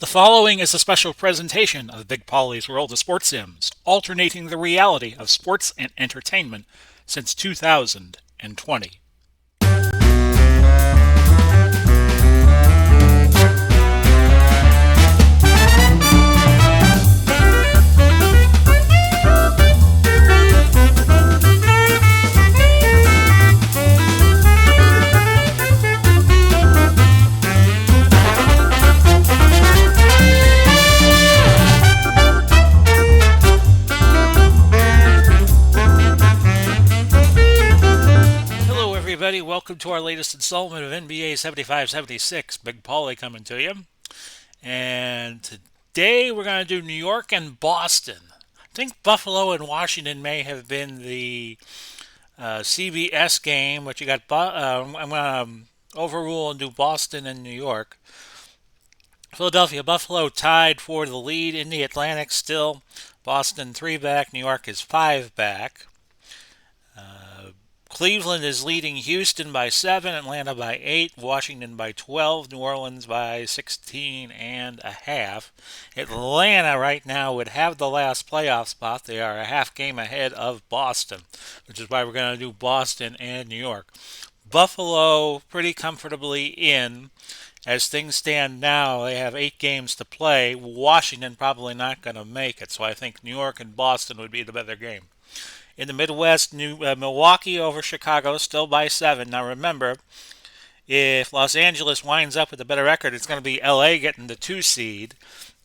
The following is a special presentation of Big Polly's World of Sports Sims, alternating the reality of sports and entertainment since 2020. Hello, everybody. Welcome to our latest installment of NBA 75-76. Big Polly coming to you. And today we're going to do New York and Boston. I think Buffalo and Washington may have been the CBS game, but you got I'm going to overrule and do Boston and New York. Philadelphia, Buffalo tied for the lead in the Atlantic still. Boston 3 back, New York is 5 back. Cleveland is leading Houston by 7, Atlanta by 8, Washington by 12, New Orleans by 16 and a half. Atlanta right now would have the last playoff spot. They are a half game ahead of Boston, which is why we're going to do Boston and New York. Buffalo pretty comfortably in. As things stand now, they have 8 games to play. Washington probably not going to make it, so I think New York and Boston would be the better game. In the Midwest, Milwaukee over Chicago, still by 7. Now remember, if Los Angeles winds up with a better record, it's going to be LA getting the 2 seed.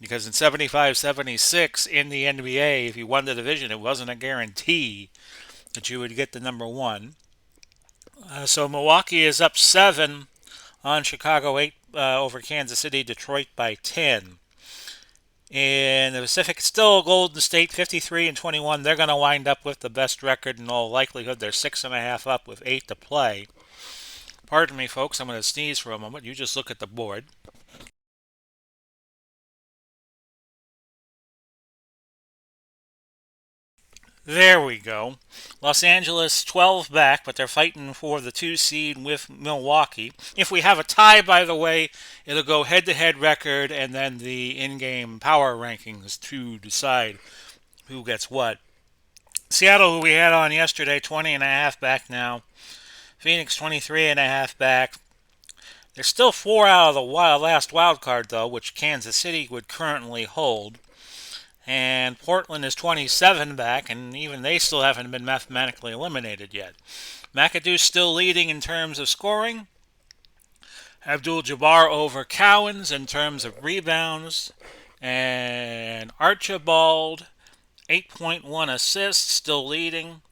Because in 75-76 in the NBA, if you won the division, it wasn't a guarantee that you would get the number 1. So Milwaukee is up 7 on Chicago, 8 over Kansas City, Detroit by 10. In the Pacific, it's still Golden State 53-21. They're going to wind up with the best record in all likelihood. They're 6.5 up with 8 to play. Pardon me, folks. I'm going to sneeze for a moment. You just look at the board. There we go. Los Angeles 12 back, but they're fighting for the 2 seed with Milwaukee. If we have a tie, by the way, it'll go head-to-head record and then the in-game power rankings to decide who gets what. Seattle, who we had on yesterday, 20.5 back now. Phoenix 23.5 back. They're still 4 out of the last wild card, though, which Kansas City would currently hold. And Portland is 27 back, and even they still haven't been mathematically eliminated yet. McAdoo's still leading in terms of scoring. Abdul-Jabbar over Cowens in terms of rebounds. And Archibald, 8.1 assists, still leading.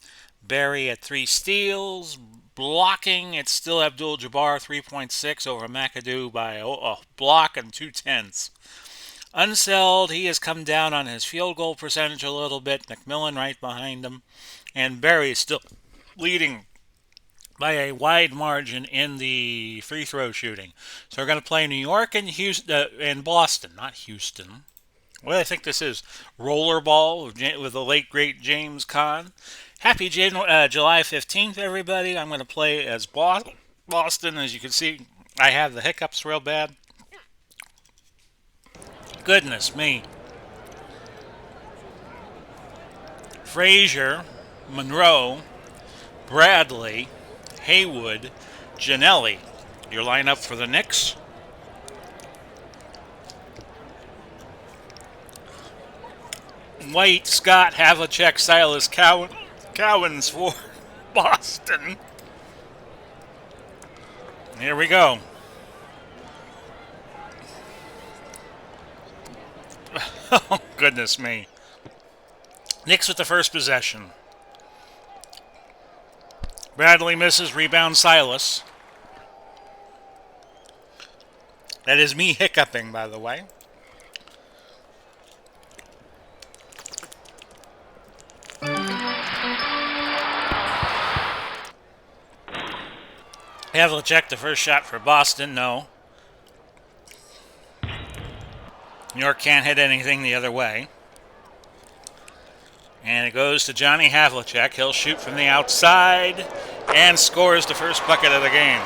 Barry at 3 steals. Blocking, it's still Abdul-Jabbar, 3.6 over McAdoo by a block and 2/10. Unseld, he has come down on his field goal percentage a little bit. McMillan right behind him. And Barry is still leading by a wide margin in the free throw shooting. So we're going to play New York and and Boston, not Houston. What do I think this is? Rollerball with the late, great James Caan. Happy July 15th, everybody. I'm going to play as Boston. As you can see, I have the hiccups real bad. Goodness me. Frazier, Monroe, Bradley, Haywood, Ginelli. Your lineup for the Knicks. White, Scott, Havlicek, Silas, Cowens for Boston. Here we go. Oh, goodness me. Knicks with the first possession. Bradley misses, rebound Silas. That is me hiccuping, by the way. Havlicek, the first shot for Boston, no. New York can't hit anything the other way. And it goes to Johnny Havlicek. He'll shoot from the outside and scores the first bucket of the game.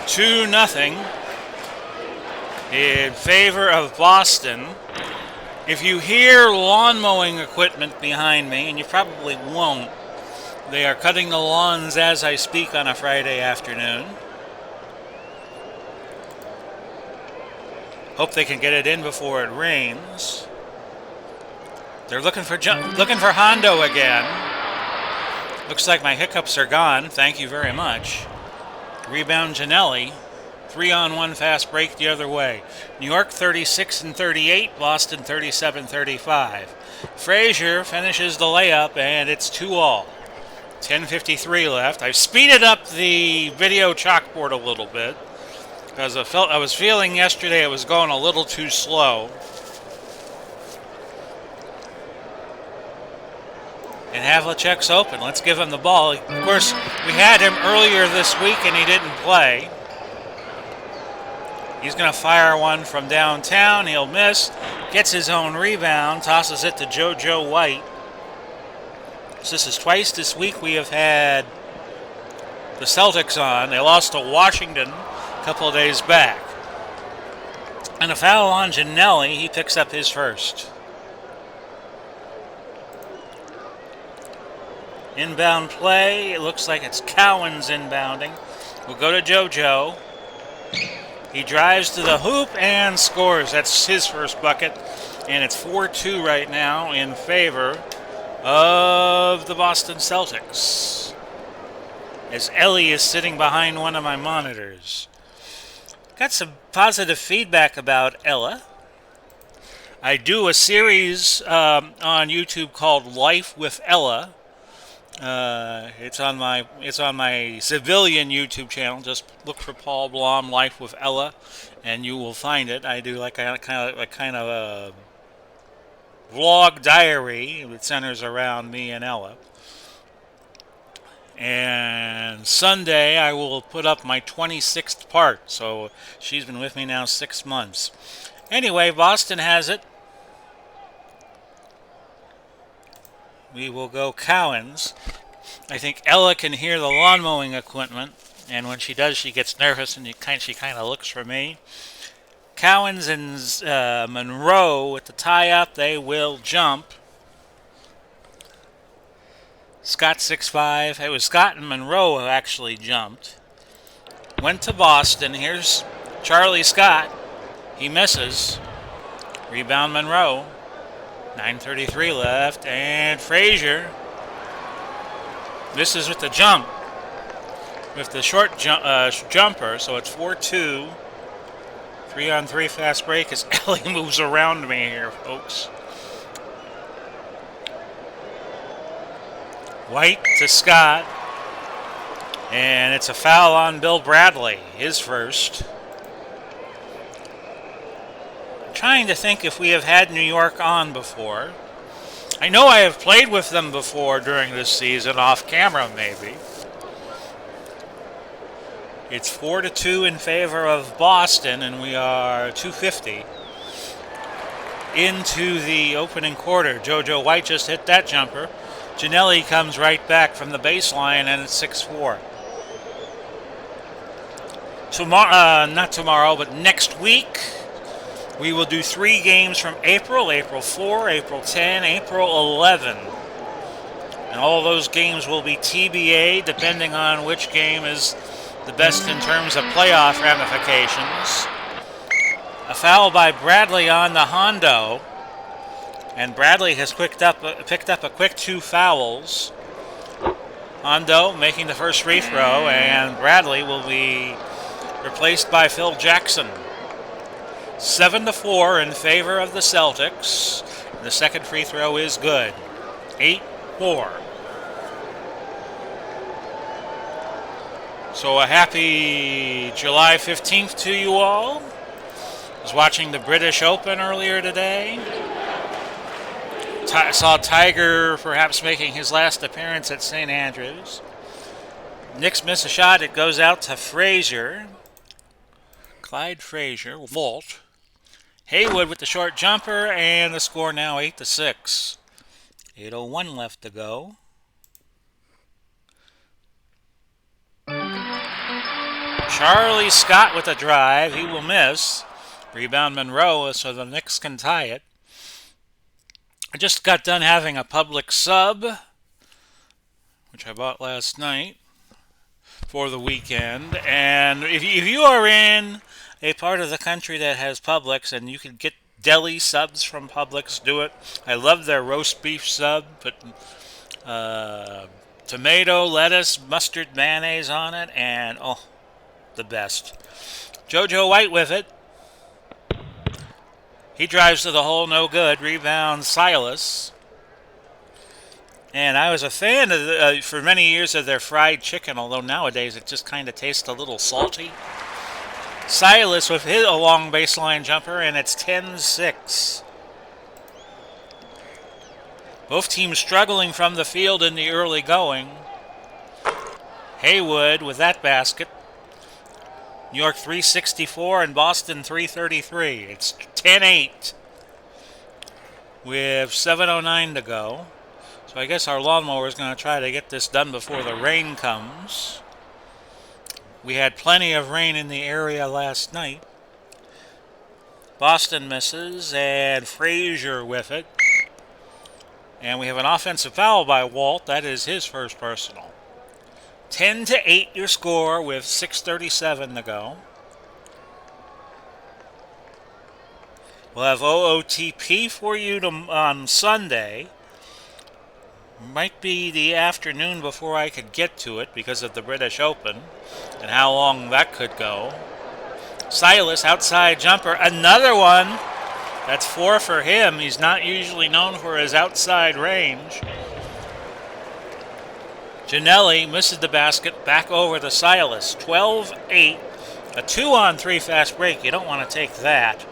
2-0 in favor of Boston. If you hear lawn mowing equipment behind me, and you probably won't, they are cutting the lawns as I speak on a Friday afternoon. Hope they can get it in before it rains. They're looking for Hondo again. Looks like my hiccups are gone. Thank you very much. Rebound Ginelli. 3-on-1 fast break the other way. New York 36-38, Boston 37-35. Frazier finishes the layup, and it's 2-all. 10:53 left. I've speeded up the video chalkboard a little bit because I was feeling yesterday it was going a little too slow. And Havlicek's open. Let's give him the ball. Of course, we had him earlier this week and he didn't play. He's going to fire one from downtown. He'll miss. Gets his own rebound. Tosses it to JoJo White. So this is twice this week we have had the Celtics on. They lost to Washington a couple of days back. And a foul on Ginelli. He picks up his first. Inbound play. It looks like it's Cowan's inbounding. We'll go to JoJo. He drives to the hoop and scores. That's his first bucket. And it's 4-2 right now in favor of the Boston Celtics. As Ellie is sitting behind one of my monitors. Got some positive feedback about Ella. I do a series on YouTube called Life with Ella. It's on my civilian YouTube channel. Just look for Paul Blom Life with Ella, and you will find it. I do like a kind of a vlog diary that centers around me and Ella. And Sunday I will put up my 26th part. So she's been with me now 6 months. Anyway, Boston has it. We will go Cowens. I think Ella can hear the lawn mowing equipment, and when she does, she gets nervous and she kind of looks for me. Cowens and Monroe with the tie-up. They will jump. Scott 6'5". It was Scott and Monroe who actually jumped. Went to Boston. Here's Charlie Scott. He misses. Rebound Monroe. 9:33 left, and Frazier misses with the jump, with the short jumper, so it's 4-2. 3-on-3 fast break as Ellie moves around me here, folks. White to Scott, and it's a foul on Bill Bradley, his first. Trying to think if we have had New York on before. I know I have played with them before during this season, off camera maybe. It's 4-2 in favor of Boston, and we are 2:50 into the opening quarter. JoJo White just hit that jumper. Ginelli comes right back from the baseline, and it's 6-4. Not tomorrow, but next week, we will do 3 games from April 4, April 10, April 11. And all those games will be TBA, depending on which game is the best in terms of playoff ramifications. A foul by Bradley on the Hondo. And Bradley has picked up a quick 2 fouls. Hondo making the first free throw, and Bradley will be replaced by Phil Jackson. 7-4 in favor of the Celtics. The second free throw is good. 8-4. So a happy July 15th to you all. I was watching the British Open earlier today. I saw Tiger perhaps making his last appearance at St. Andrews. Knicks miss a shot. It goes out to Frazier. Clyde Frazier, vault. Haywood with the short jumper, and the score now 8-6. 8:01 left to go. Charlie Scott with a drive. He will miss. Rebound Monroe, so the Knicks can tie it. I just got done having a public sub, which I bought last night for the weekend. And if you are in a part of the country that has Publix and you can get deli subs from Publix, do it. I love their roast beef sub. Put tomato, lettuce, mustard, mayonnaise on it, and oh, the best. JoJo White with it. He drives to the hole, no good. Rebound Silas. And I was a fan of for many years of their fried chicken, although nowadays it just kind of tastes a little salty. Silas with his a long baseline jumper, and it's 10-6. Both teams struggling from the field in the early going. Haywood with that basket. New York 364 and Boston 333. It's 10-8 with 7:09 to go. So I guess our lawnmower is going to try to get this done before the rain comes. We had plenty of rain in the area last night. Boston misses, and Frazier with it. And we have an offensive foul by Walt. That is his first personal. 10-8 your score with 6:37 to go. We'll have OOTP for you on Sunday. Might be the afternoon before I could get to it because of the British Open and how long that could go. Silas, outside jumper, another one. That's 4 for him. He's not usually known for his outside range. Ginelli misses the basket, back over to Silas. 12-8, a 2-on-3 fast break. You don't want to take that.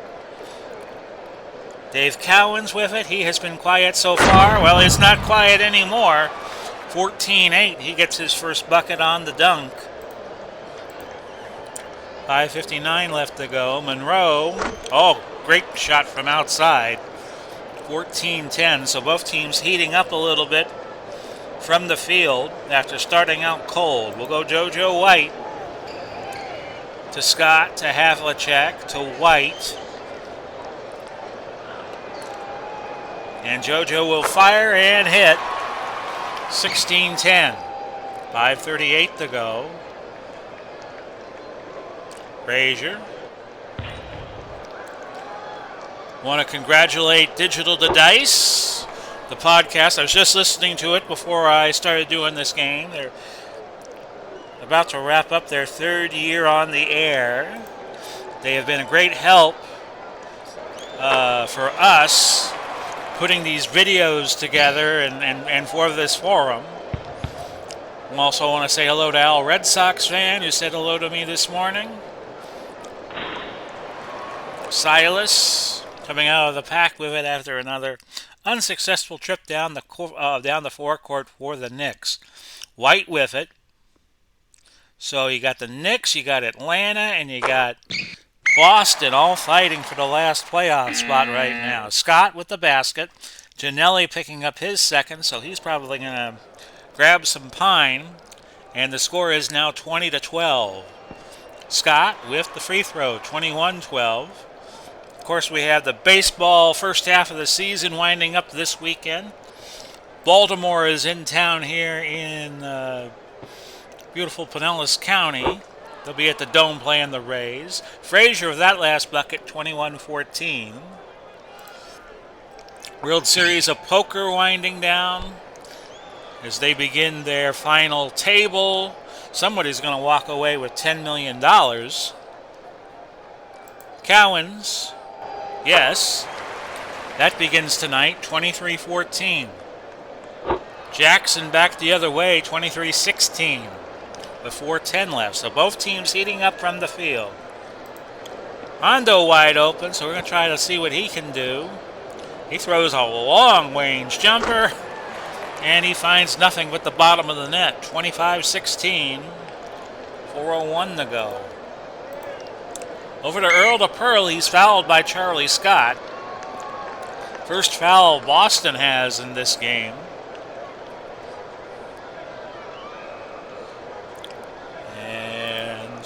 Dave Cowan's with it. He has been quiet so far. Well, he's not quiet anymore. 14-8. He gets his first bucket on the dunk. 5:59 left to go. Monroe. Oh, great shot from outside. 14-10. So both teams heating up a little bit from the field after starting out cold. We'll go JoJo White to Scott to Havlicek to White. And JoJo will fire and hit. 16-10. 5:38 to go. Frazier. Want to congratulate Digital to Dice, the podcast. I was just listening to it before I started doing this game. They're about to wrap up their 3rd year on the air. They have been a great help for us putting these videos together and for this forum. I also want to say hello to Al, Red Sox fan, who said hello to me this morning. Silas coming out of the pack with it after another unsuccessful trip down the forecourt for the Knicks. White with it. So you got the Knicks, you got Atlanta, and you got Boston all fighting for the last playoff spot right now. Scott with the basket. Ginelli picking up his second, so he's probably going to grab some pine. And the score is now 20-12. Scott with the free throw, 21-12. Of course, we have the baseball first half of the season winding up this weekend. Baltimore is in town here in beautiful Pinellas County. They'll be at the Dome playing the Rays. Frazier with that last bucket, 21-14. World Series of Poker winding down as they begin their final table. Somebody's going to walk away with $10 million. Cowens, yes. That begins tonight, 23-14. Jackson back the other way, 23-16. With 4:10 left. So both teams heating up from the field. Hondo wide open, so we're going to try to see what he can do. He throws a long range jumper, and he finds nothing but the bottom of the net. 25-16. 4:01 to go. Over to Earl to Pearl. He's fouled by Charlie Scott. First foul Boston has in this game.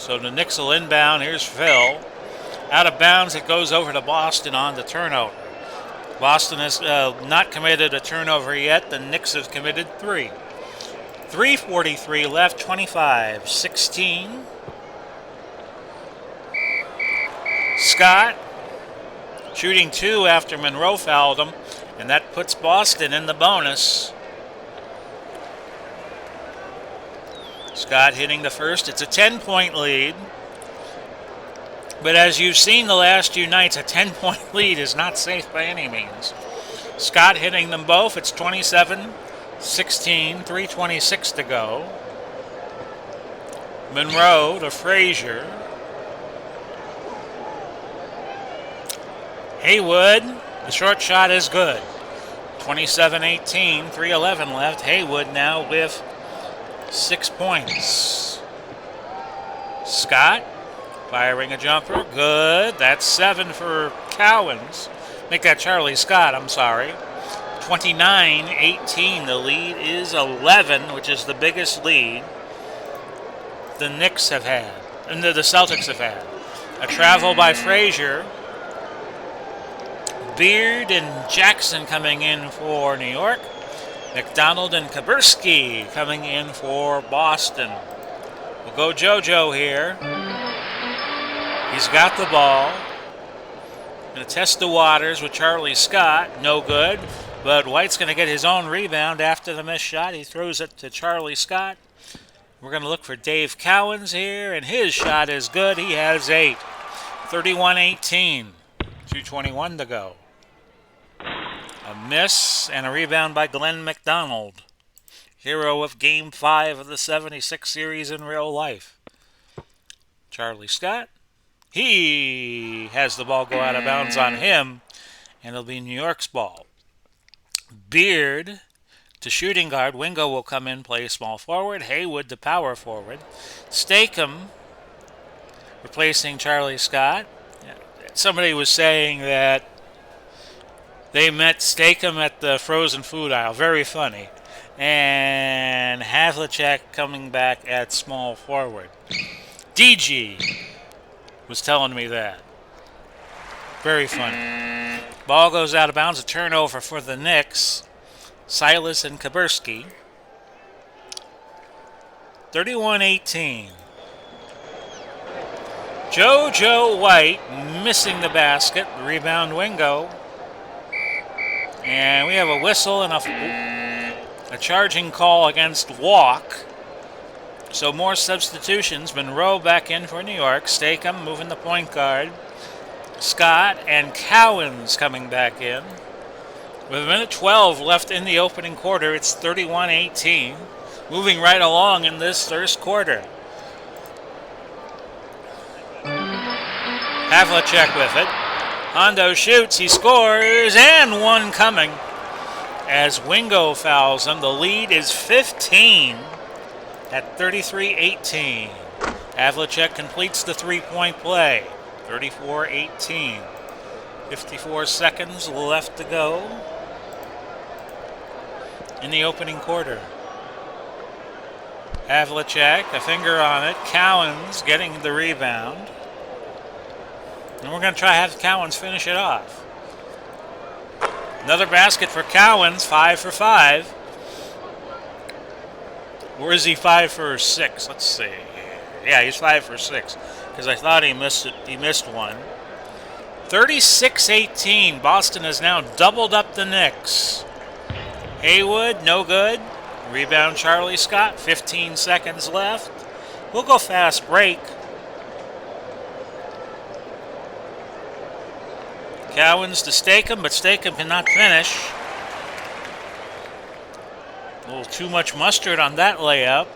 So the Knicks will inbound. Here's Phil. Out of bounds, it goes over to Boston on the turnover. Boston has not committed a turnover yet. The Knicks have committed 3. 3:43 left, 25-16. Scott shooting 2 after Monroe fouled him, and that puts Boston in the bonus. Scott hitting the first. It's a 10-point lead. But as you've seen the last few nights, a 10-point lead is not safe by any means. Scott hitting them both. It's 27-16, 3:26 to go. Monroe to Frazier. Haywood, the short shot is good. 27-18, 3:11 left. Haywood now with 6 points. Scott firing a jumper. Good. That's 7 for Cowens. Make that Charlie Scott, I'm sorry. 29-18. The lead is 11, which is the biggest lead the Knicks have had, and the Celtics have had. A travel by Frazier. Beard and Jackson coming in for New York. McDonald and Kaburski coming in for Boston. We'll go JoJo here. He's got the ball. Going to test the waters with Charlie Scott. No good. But White's going to get his own rebound after the missed shot. He throws it to Charlie Scott. We're going to look for Dave Cowens here, and his shot is good. He has 8. 31-18. 2:21 to go. A miss and a rebound by Glenn McDonald. Hero of Game 5 of the 76 series in real life. Charlie Scott. He has the ball go out of bounds on him, and it'll be New York's ball. Beard to shooting guard. Wingo will come in, play small forward. Haywood to power forward. Stakem replacing Charlie Scott. Somebody was saying that they met Stakem at the frozen food aisle. Very funny. And Havlicek coming back at small forward. DG was telling me that. Very funny. Ball goes out of bounds. A turnover for the Knicks. Silas and Kaburski. 31-18. JoJo White missing the basket. Rebound Wingo. And we have a whistle and a charging call against Walk. So more substitutions. Monroe back in for New York. Stakem moving the point guard. Scott and Cowens coming back in. With a minute 12 left in the opening quarter, it's 31-18. Moving right along in this first quarter. Havlicek with it. Hondo shoots, he scores, and one coming as Wingo fouls him. The lead is 15 at 33-18. Havlicek completes the three-point play. 34-18. 54 seconds left to go in the opening quarter. Havlicek, a finger on it. Cowens getting the rebound. And we're going to try to have Cowens finish it off. Another basket for Cowens, 5 for 5. Or is he 5 for 6? Let's see. Yeah, he's 5 for 6. Because I thought he missed it. He missed one. 36-18. Boston has now doubled up the Knicks. Haywood, no good. Rebound Charlie Scott, 15 seconds left. We'll go fast break. Cowens to Stakem, but Stakem cannot finish. A little too much mustard on that layup.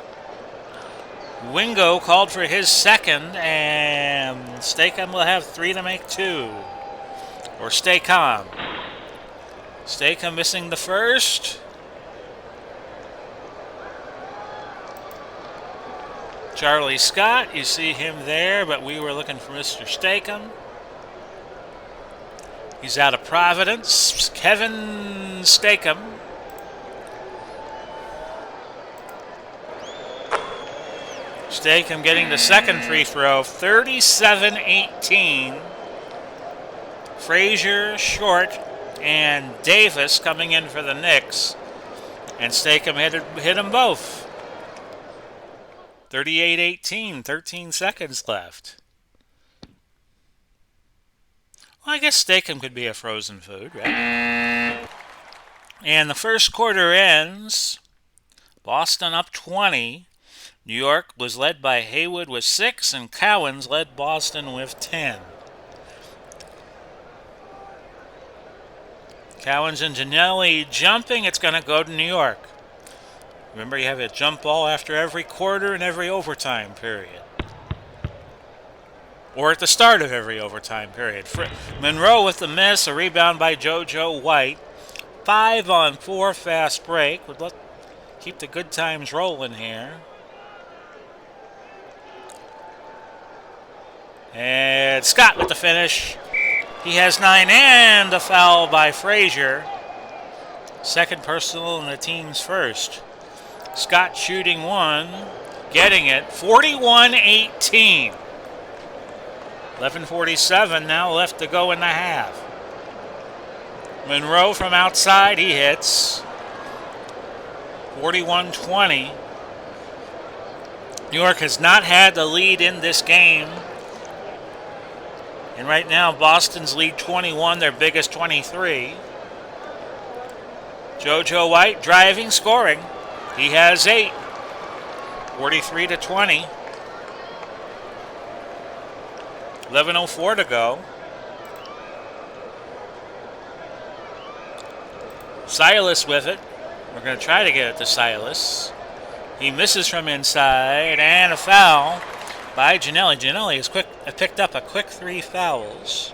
Wingo called for his second, and Stakem will have 3 to make 2. Or Stakem. Stakem missing the first. Charlie Scott, you see him there, but we were looking for Mr. Stakem. He's out of Providence. Kevin Stakem. Stakem getting the second free throw, 37-18. Frazier, Short, and Davis coming in for the Knicks. And Stakem hit them both. 38-18, 13 seconds left. Well, I guess Stakem could be a frozen food, right? And the first quarter ends. Boston up 20. New York was led by Haywood with 6, and Cowens led Boston with 10. Cowens and Ginelli jumping. It's going to go to New York. Remember, you have a jump ball after every quarter and every overtime period. Or at the start of every overtime period. Monroe with the miss, a rebound by JoJo White. 5-on-4 fast break. Would keep the good times rolling here. And Scott with the finish. He has 9 and a foul by Frazier. Second personal and the team's first. Scott shooting one, getting it, 41-18. 11:47 now left to go in the half. Monroe from outside, he hits. 41-20. New York has not had the lead in this game. And right now, Boston's lead 21, their biggest 23. JoJo White driving, scoring. He has 8. 43-20. 11:04 to go. Silas with it. We're going to try to get it to Silas. He misses from inside, and a foul by Ginelli. Ginelli has picked up a quick 3 fouls.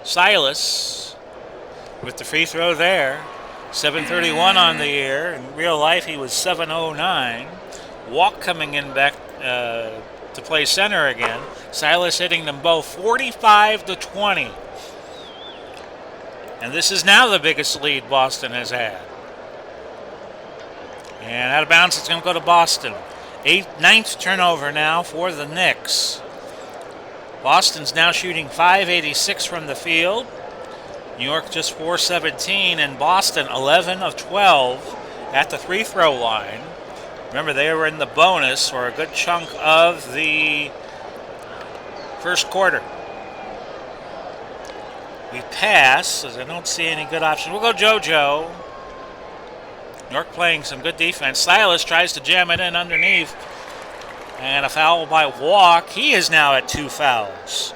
Silas with the free throw there. 7:31 on the year. In real life, he was 7:09. Walk coming in back to play center again. Silas hitting them both 45-20. And this is now the biggest lead Boston has had. And out of bounds, it's going to go to Boston. 9th turnover now for the Knicks. Boston's now shooting 586 from the field. New York just 417, and Boston 11 of 12 at the free throw line. Remember, they were in the bonus for a good chunk of the first quarter. We pass, as I don't see any good options. We'll go JoJo. New York playing some good defense. Silas tries to jam it in underneath. And a foul by Walk. He is now at 2 fouls.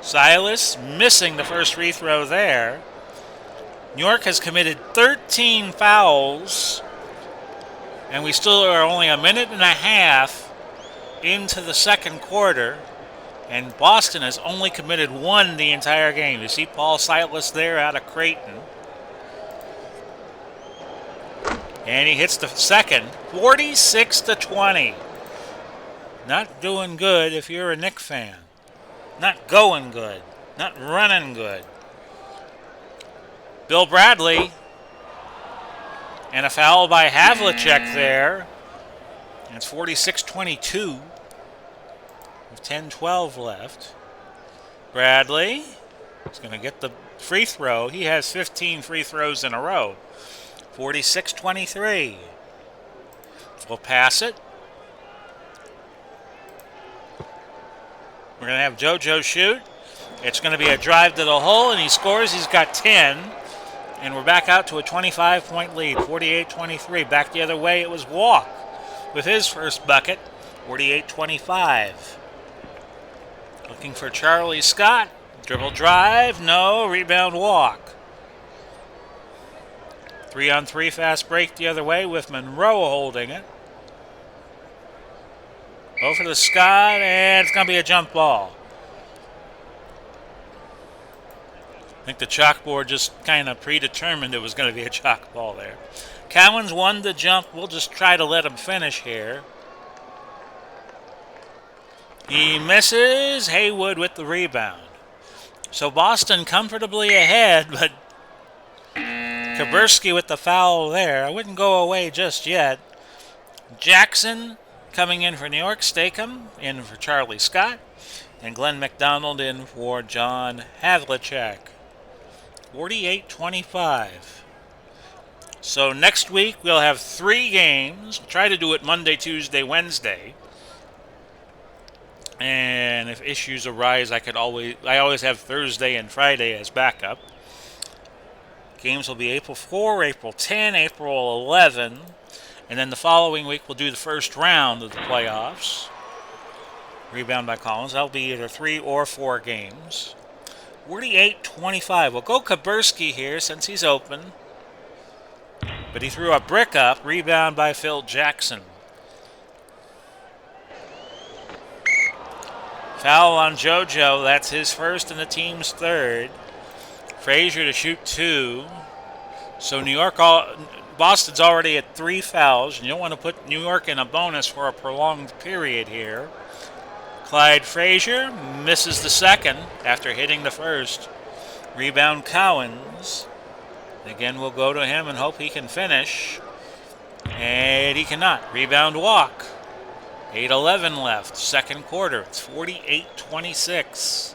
Silas missing the first free throw there. New York has committed 13 fouls. And we still are only a minute and a half into the second quarter. And Boston has only committed 1 the entire game. You see Paul Silas there out of Creighton. And he hits the second, 46-20. Not doing good if you're a Knicks fan. Not going good. Not running good. Bill Bradley. And a foul by Havlicek there. And it's 46-22. With 10-12 left. Bradley is going to get the free throw. He has 15 free throws in a row. 46-23. We'll pass it. We're going to have JoJo shoot. It's going to be a drive to the hole, and he scores. He's got 10. And we're back out to a 25-point lead, 48-23. Back the other way, it was Walk with his first bucket, 48-25. Looking for Charlie Scott. Dribble drive, no. Rebound Walk. 3-on-3 fast break the other way with Monroe holding it. Over to Scott, and it's going to be a jump ball. I think the chalkboard just kind of predetermined it was going to be a chalk ball there. Cowens won the jump. We'll just try to let him finish here. He misses. Haywood with the rebound. So Boston comfortably ahead, but Kaburski with the foul there. I wouldn't go away just yet. Jackson coming in for New York, Stakem in for Charlie Scott, and Glenn McDonald in for John Havlicek. 48-25. So next week we'll have 3 games. We'll try to do it Monday, Tuesday, Wednesday. And if issues arise, I always have Thursday and Friday as backup. Games will be April 4, April 10, April 11, and then the following week we'll do the first round of the playoffs. Rebound by Collins. That'll be either 3 or 4 games. 48-25. We'll go Kaburski here since he's open. But he threw a brick up. Rebound by Phil Jackson. Foul on JoJo. That's his first and the team's third. Frazier to shoot 2. So Boston's already at 3 fouls. And you don't want to put New York in a bonus for a prolonged period here. Clyde Frazier misses the second after hitting the first. Rebound Cowens. Again, we'll go to him and hope he can finish. And he cannot. Rebound Walk. 8:11 left. Second quarter. It's 48-26.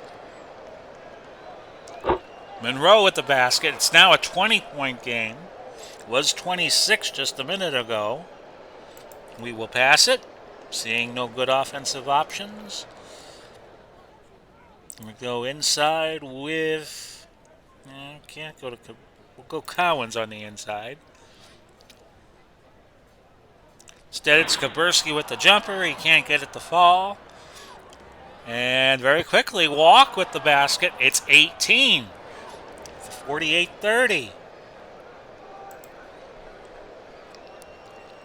Monroe with the basket. It's now a 20-point game. It was 26 just a minute ago. We will pass it. Seeing no good offensive options. We go inside with... can't go to... We'll go Cowens on the inside. Instead, it's Kaburski with the jumper. He can't get it to fall. And very quickly, Walk with the basket. It's 18. 48-30.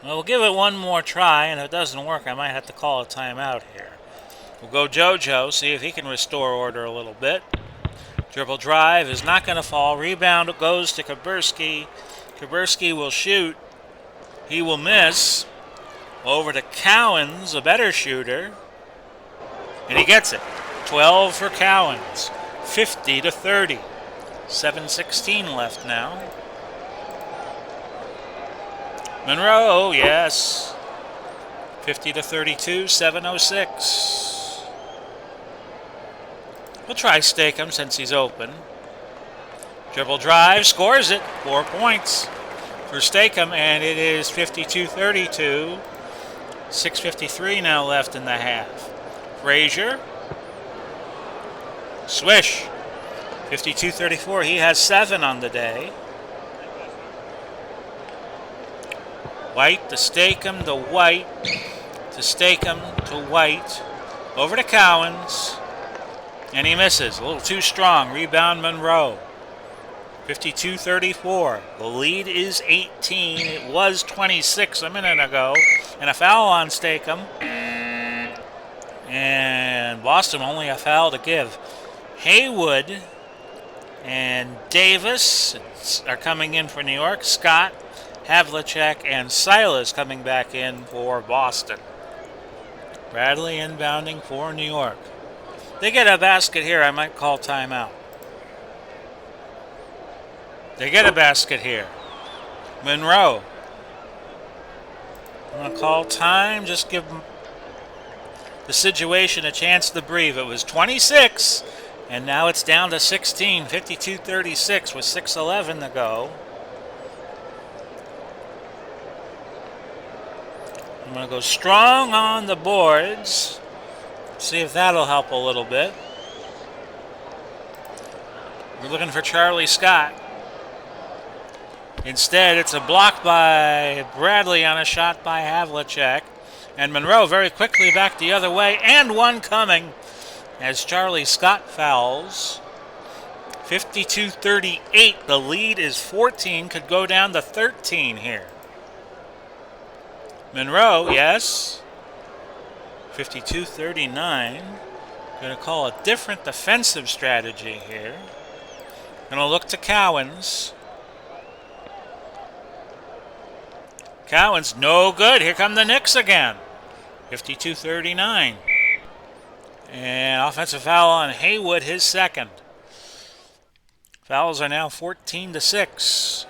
Well, we'll give it one more try, and if it doesn't work, I might have to call a timeout here. We'll go JoJo, see if he can restore order a little bit. Dribble drive is not going to fall. Rebound goes to Kaburski. Kaburski will shoot. He will miss. Over to Cowens, a better shooter. And he gets it. 12 for Cowens. 50-30. 7:16 left now. Monroe, yes. 50-32, 7:06. We'll try Stakem since he's open. Dribble drive, scores it. 4 points for Stakem, and it is 52-32. 6:53 now left in the half. Frazier. Swish. 52-34. He has 7 on the day. White to Stakem to White to Stakem to White. Over to Cowens. And he misses. A little too strong. Rebound Monroe. 52-34. The lead is 18. It was 26 a minute ago. And a foul on Stakem. And Boston only a foul to give. Haywood and Davis are coming in for New York. Scott, Havlicek, and Silas coming back in for Boston. Bradley inbounding for New York. They get a basket here, I might call timeout. They get a basket here. Monroe. I'm going to call time, just give the situation a chance to breathe. It was 26, and now it's down to 16, 52-36 with 6:11 to go. I'm going to go strong on the boards. See if that'll help a little bit. We're looking for Charlie Scott. Instead, it's a block by Bradley on a shot by Havlicek. And Monroe very quickly back the other way. And one coming as Charlie Scott fouls. 52-38. The lead is 14. Could go down to 13 here. Monroe, yes. 52-39. Going to call a different defensive strategy here. Going to look to Cowens. Cowens, no good. Here come the Knicks again. 52-39. And offensive foul on Haywood, his second. Fouls are now 14-6.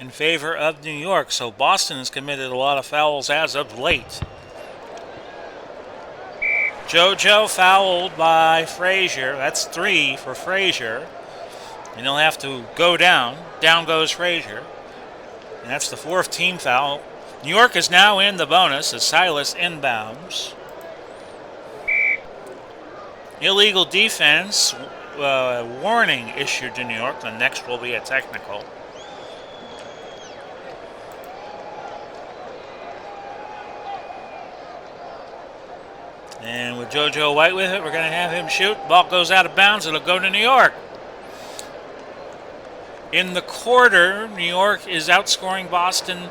in favor of New York. So Boston has committed a lot of fouls as of late. JoJo fouled by Frazier. That's 3 for Frazier. And he'll have to go down. Down goes Frazier. And that's the 4th team foul. New York is now in the bonus as Silas inbounds. Illegal defense warning issued to New York. The next will be a technical. And with JoJo White with it, we're going to have him shoot. Ball goes out of bounds. It'll go to New York. In the quarter, New York is outscoring Boston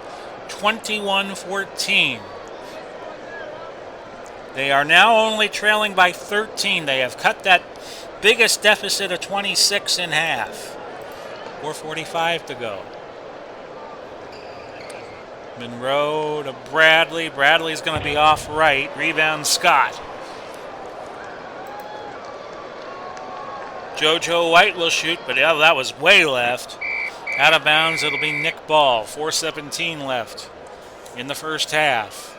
21-14. They are now only trailing by 13. They have cut that biggest deficit of 26 in half. 4:45 to go. Monroe to Bradley. Bradley's going to be off right. Rebound Scott. JoJo White will shoot, but that was way left. Out of bounds, it'll be Nick Ball. 4:17 left in the first half.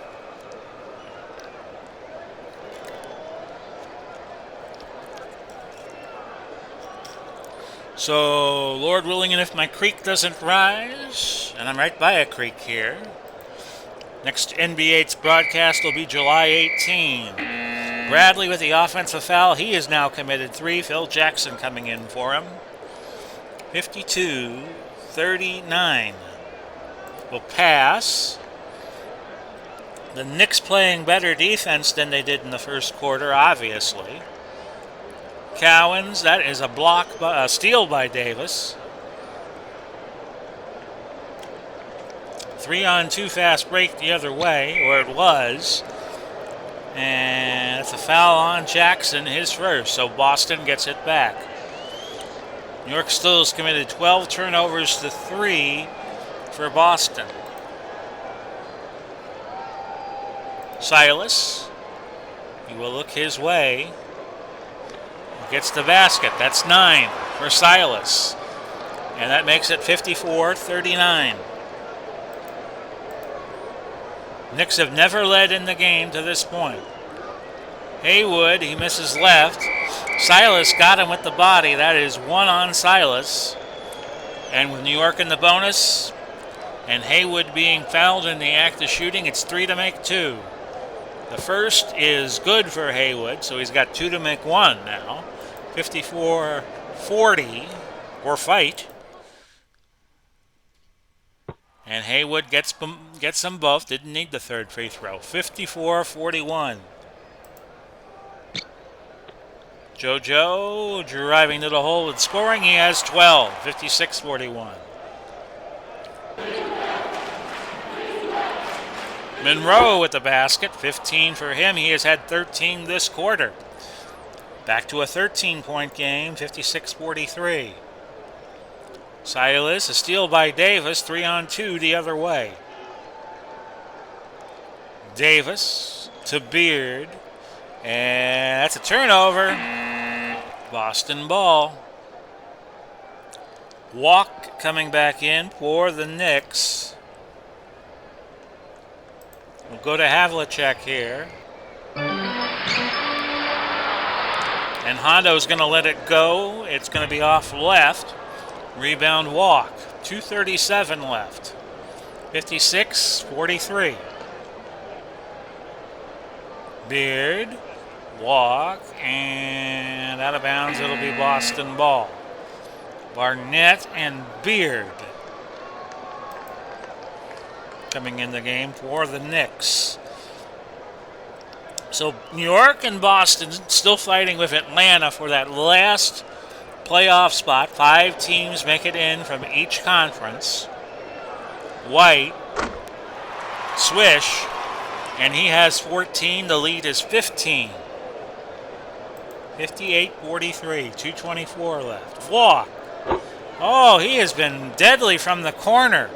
So, Lord willing, and if my creek doesn't rise, and I'm right by a creek here, next NBA's broadcast will be July 18. Bradley with the offensive foul. He is now committed 3. Phil Jackson coming in for him. 52-39. Will pass. The Knicks playing better defense than they did in the first quarter, obviously. Cowens, that is a steal by Davis. 3-on-2 fast break the other way, or it was. And it's a foul on Jackson, his first, so Boston gets it back. New York still has committed 12 turnovers to 3 for Boston. Silas, he will look his way. Gets the basket. That's 9 for Silas. And that makes it 54-39. Knicks have never led in the game to this point. Haywood, he misses left. Silas got him with the body. That is 1 on Silas. And with New York in the bonus, and Haywood being fouled in the act of shooting, it's 3 to make 2. The first is good for Haywood, so he's got 2 to make 1 now. 54-40, or fight. And Haywood gets them both. Didn't need the third free throw. 54-41. JoJo driving to the hole and scoring. He has 12. 56-41. Monroe with the basket. 15 for him. He has had 13 this quarter. Back to a 13-point game, 56-43. Silas, a steal by Davis, 3-on-2 the other way. Davis to Beard, and that's a turnover. Boston ball. Walk coming back in for the Knicks. We'll go to Havlicek here. And Hondo's going to let it go. It's going to be off left. Rebound Walk. 2:37 left. 56-43. Beard. Walk. And out of bounds, it'll be Boston ball. Barnett and Beard coming in the game for the Knicks. So New York and Boston still fighting with Atlanta for that last playoff spot. 5 teams make it in from each conference. White, swish, and he has 14. The lead is 15. 58-43, 2:24 left. Walk. Oh, he has been deadly from the corner.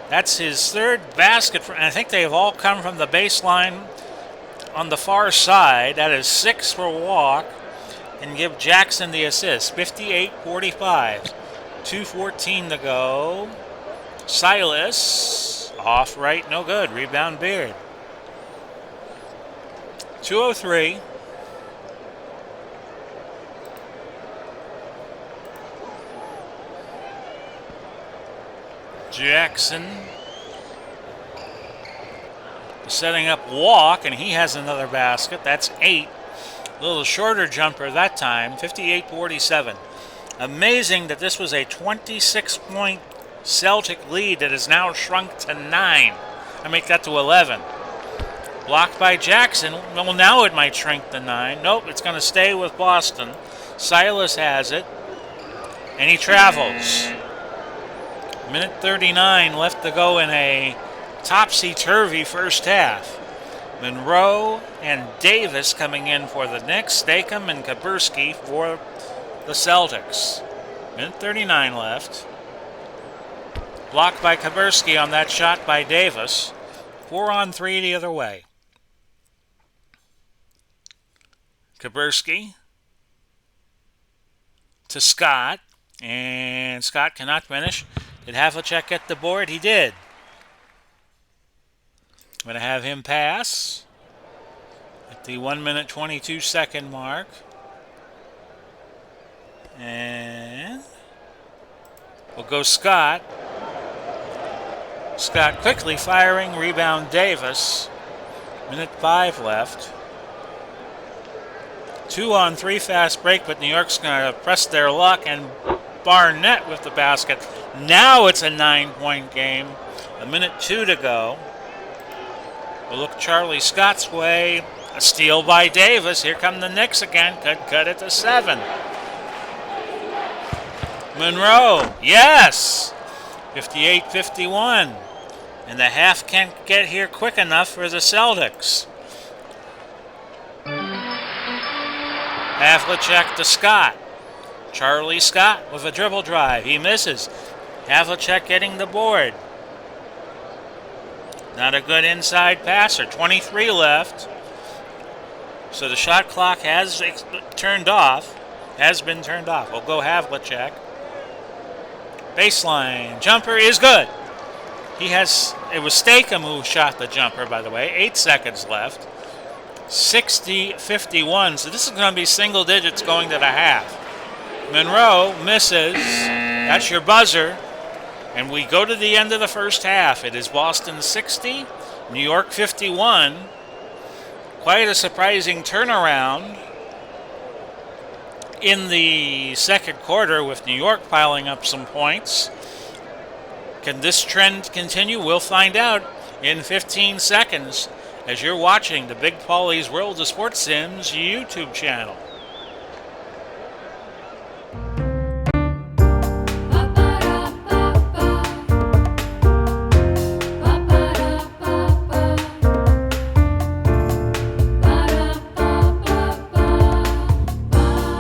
That's his 3rd basket, and I think they have all come from the baseline on the far side. That is 6 for Walk, and give Jackson the assist. 58-45. 2:14 to go. Silas, off right, no good. Rebound Beard. 2:03. Jackson setting up walk, and he has another basket. That's 8. A little shorter jumper that time, 58-47. Amazing that this was a 26-point Celtic lead that has now shrunk to 9. I make that to 11. Blocked by Jackson. Well, now it might shrink to 9. Nope, it's going to stay with Boston. Silas has it, and he travels. Minute 39 left to go in a topsy-turvy first half. Monroe and Davis coming in for the Knicks. Stakem and Kaburski for the Celtics. Minute 39 left. Blocked by Kaburski on that shot by Davis. 4-on-3 the other way. Kaburski to Scott. And Scott cannot finish. Did Havlicek get the board? He did. I'm going to have him pass at the 1-minute 22-second mark. And we'll go Scott. Scott quickly firing. Rebound Davis. Minute 5 left. 2-on-3 fast break, but New York's going to press their luck, and Barnett with the basket. Now it's a 9-point game. 1:02 to go. We'll look Charlie Scott's way. A steal by Davis. Here come the Knicks again. Could cut it to 7. Monroe, yes! 58-51. And the half can't get here quick enough for the Celtics. Havlicek to Scott. Charlie Scott with a dribble drive. He misses. Havlicek getting the board. Not a good inside passer. 23 left. So the shot clock has turned off. Has been turned off. We'll go Havlicek. Baseline. Jumper is good. It was Stakem who shot the jumper, by the way. 8 seconds left. 60-51. So this is going to be single digits going to the half. Monroe misses. That's your buzzer. And we go to the end of the first half. It is Boston 60, New York 51. Quite a surprising turnaround in the second quarter with New York piling up some points. Can this trend continue? We'll find out in 15 seconds as you're watching the Big Paulie's World of Sports Sims YouTube channel.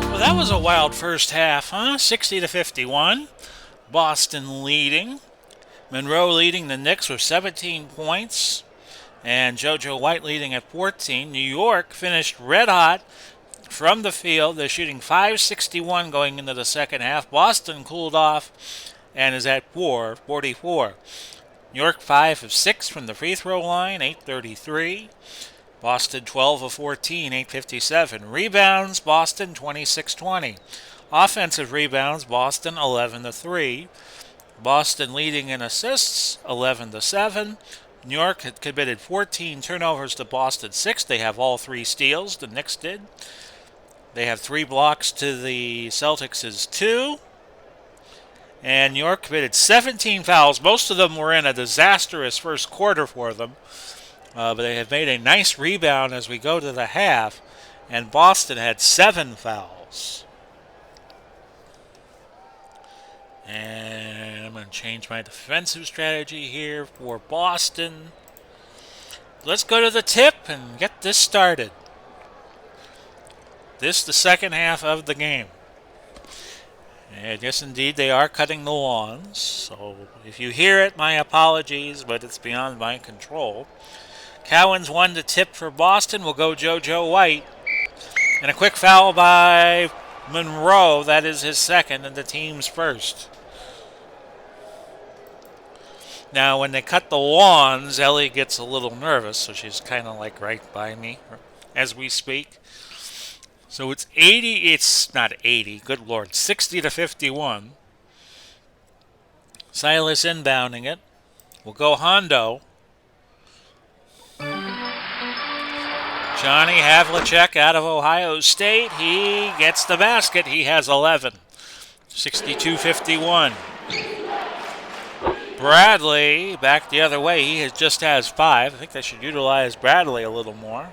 Well, that was a wild first half, huh? 60-51. Boston leading. Monroe leading the Knicks with 17 points. And JoJo White leading at 14. New York finished red hot from the field. They're shooting .561 going into the second half. Boston cooled off and is at 44. New York 5 of 6 from the free throw line, 8:33. Boston 12 of 14, 8:57. Rebounds, Boston 26-20. Offensive rebounds, Boston 11 to 3. Boston leading in assists, 11 to 7. New York had committed 14 turnovers to Boston 6. They have all 3 steals. The Knicks did. They have 3 blocks to the Celtics' 2. And New York committed 17 fouls. Most of them were in a disastrous first quarter for them. But they have made a nice rebound as we go to the half. And Boston had 7 fouls. And I'm going to change my defensive strategy here for Boston. Let's go to the tip and get this started. This the second half of the game. And yes, indeed, they are cutting the lawns. So if you hear it, my apologies, but it's beyond my control. Cowan's won the tip for Boston. We'll go JoJo White. And a quick foul by Monroe. That is his second and the team's first. Now, when they cut the lawns, Ellie gets a little nervous, so she's kind of like right by me as we speak. So it's 80, it's not 80, good lord, 60 to 51. Silas inbounding it. We'll go Hondo. Johnny Havlicek out of Ohio State. He gets the basket. He has 11. 62-51. Bradley back the other way. He just has 5. I think they should utilize Bradley a little more.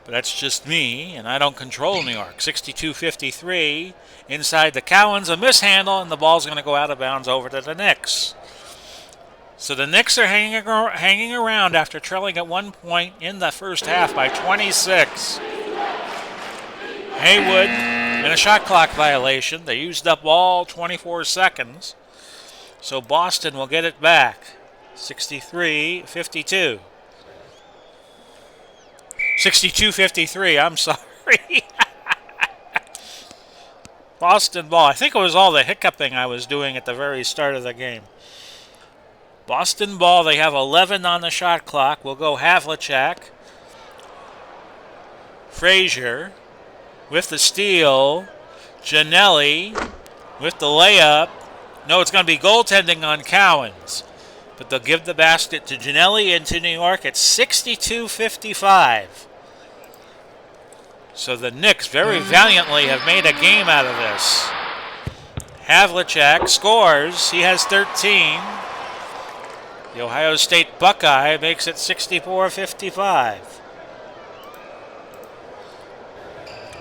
But that's just me, and I don't control New York. 62-53. Inside the Cowens, a mishandle, and the ball's going to go out of bounds over to the Knicks. So the Knicks are hanging around after trailing at 1 point in the first half by 26. Haywood in a shot clock violation. They used up all 24 seconds. So Boston will get it back. 63-52. 62-53, I'm sorry. Boston ball. I think it was all the hiccuping I was doing at the very start of the game. Boston ball, they have 11 on the shot clock. We'll go Havlicek. Frazier with the steal. Giannelli with the layup. No, it's going to be goaltending on Cowens. But they'll give the basket to Giannelli into New York at 62-55. So the Knicks very valiantly have made a game out of this. Havlicek scores. He has 13. The Ohio State Buckeye makes it 64-55.